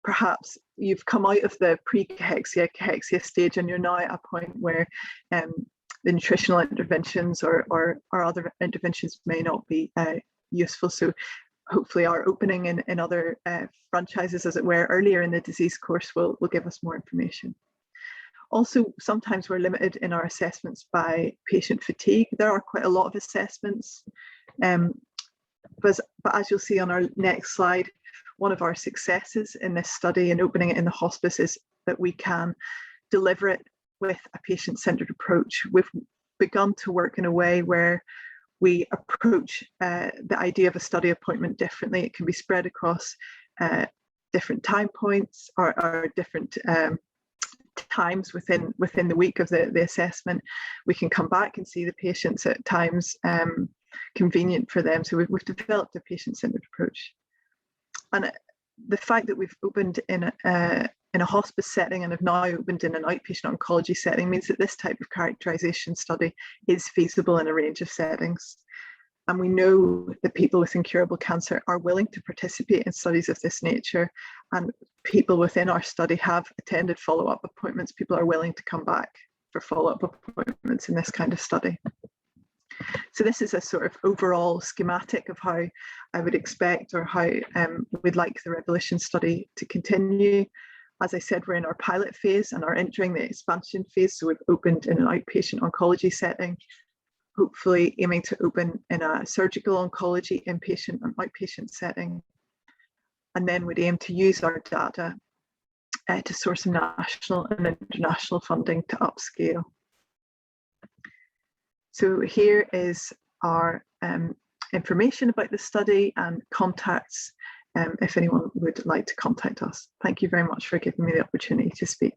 perhaps you've come out of the cachexia stage and you're now at a point where the nutritional interventions or other interventions may not be useful. So hopefully our opening in other franchises, as it were, earlier in the disease course will give us more information. Also, sometimes we're limited in our assessments by patient fatigue. There are quite a lot of assessments, but as you'll see on our next slide, one of our successes in this study and opening it in the hospice is that we can deliver it with a patient-centered approach. We've begun to work in a way where we approach the idea of a study appointment differently. It can be spread across different time points or different times within the week of the assessment. We can come back and see the patients at times convenient for them. So we've developed a patient-centered approach. And the fact that we've opened in a hospice setting and have now opened in an outpatient oncology setting means that this type of characterization study is feasible in a range of settings. And we know that people with incurable cancer are willing to participate in studies of this nature, and people within our study have attended follow-up appointments. People are willing to come back for follow-up appointments in this kind of study. So this is a sort of overall schematic of how I would expect, or how we'd like the Revolution study to continue. As I said, we're in our pilot phase and are entering the expansion phase. So we've opened in an outpatient oncology setting, hopefully aiming to open in a surgical oncology inpatient and outpatient setting. And then we'd aim to use our data to source some national and international funding to upscale. So here is our information about the study and contacts if anyone would like to contact us. Thank you very much for giving me the opportunity to speak.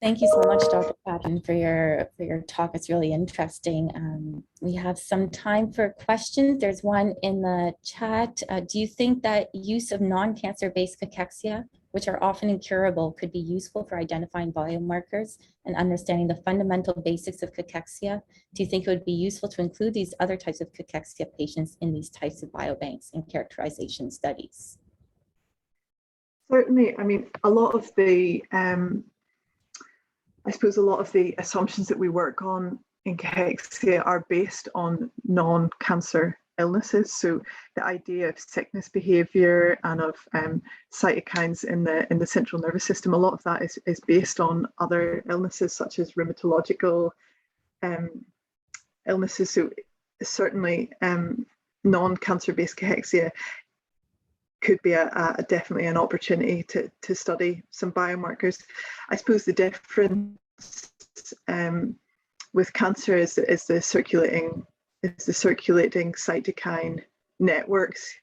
Thank you so much, Dr. Patton, for your talk. It's really interesting. We have some time for questions. There's one in the chat. Do you think that use of non-cancer-based cachexia, which are often incurable, could be useful for identifying biomarkers and understanding the fundamental basics of cachexia? Do you think it would be useful to include these other types of cachexia patients in these types of biobanks and characterization studies? Certainly. I mean, a lot of the I suppose a lot of the assumptions that we work on in cachexia are based on non-cancer illnesses. So the idea of sickness behavior and of cytokines in the central nervous system, a lot of that is based on other illnesses such as rheumatological illnesses. So certainly non-cancer based cachexia could be definitely an opportunity to study some biomarkers. I suppose the difference with cancer is the circulating cytokine networks,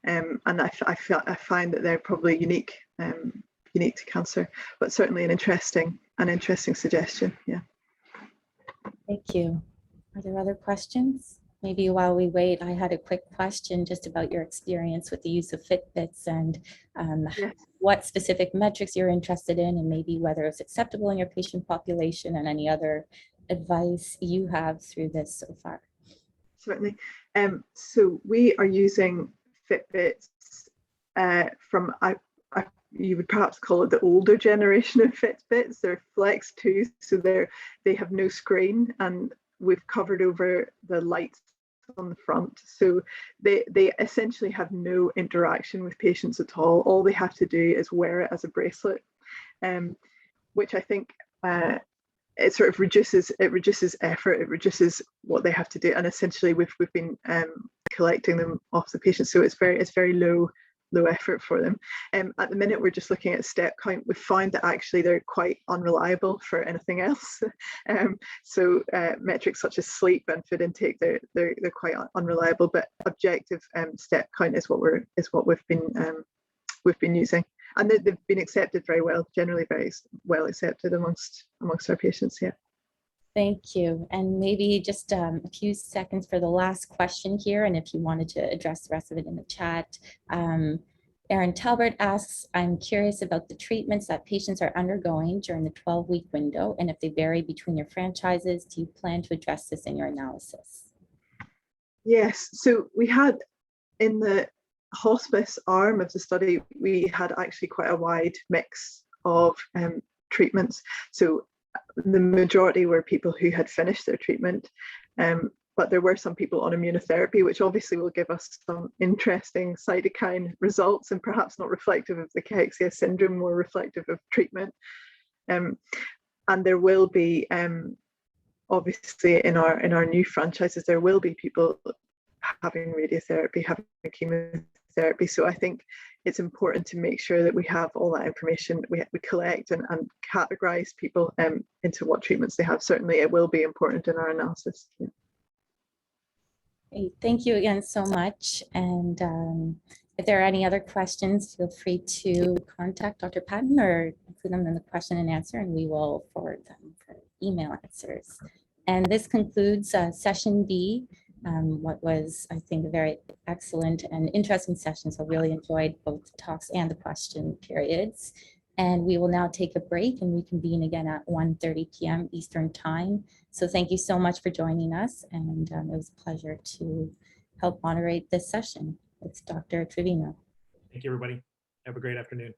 and I find that they're probably unique to cancer, but certainly an interesting suggestion. Yeah. Thank you. Are there other questions? Maybe while we wait, I had a quick question just about your experience with the use of Fitbits and Yes. what specific metrics you're interested in, and maybe whether it's acceptable in your patient population, and any other advice you have through this so far. Certainly. So we are using Fitbits from, you would perhaps call it the older generation of Fitbits. They're Flex 2, so they have no screen, and we've covered over the light on the front. So they essentially have no interaction with patients at all. All they have to do is wear it as a bracelet, which I think it sort of reduces effort, it reduces what they have to do, and essentially we've been collecting them off the patients, so it's very low effort for them. At the minute, we're just looking at step count. We've found that actually they're quite unreliable for anything else. So metrics such as sleep and food intake, they're quite unreliable. But objective step count is what we've been using, and they've been accepted very well, generally very well accepted amongst our patients. Yeah. Thank you. And maybe just a few seconds for the last question here. And if you wanted to address the rest of it in the chat. Aaron Talbert asks, I'm curious about the treatments that patients are undergoing during the 12-week window, and if they vary between your franchises. Do you plan to address this in your analysis? Yes. So we had, in the hospice arm of the study, we had actually quite a wide mix of treatments. So the majority were people who had finished their treatment, but there were some people on immunotherapy, which obviously will give us some interesting cytokine results and perhaps not reflective of the Cachexia syndrome, more reflective of treatment. And there will be, obviously in our new franchises, there will be people having radiotherapy, having chemotherapy. So I think it's important to make sure that we have all that information, we collect and categorize people into what treatments they have. Certainly it will be important in our analysis. Yeah. Great. Thank you again so much. And if there are any other questions, feel free to contact Dr. Patton or include them in the question and answer, and we will forward them for email answers. And this concludes session B. What was, I think, a very excellent and interesting session. So really enjoyed both the talks and the question periods. And we will now take a break and reconvene again at 1:30 p.m. Eastern Time. So thank you so much for joining us. And it was a pleasure to help moderate this session with Dr. Trevino. Thank you, everybody. Have a great afternoon.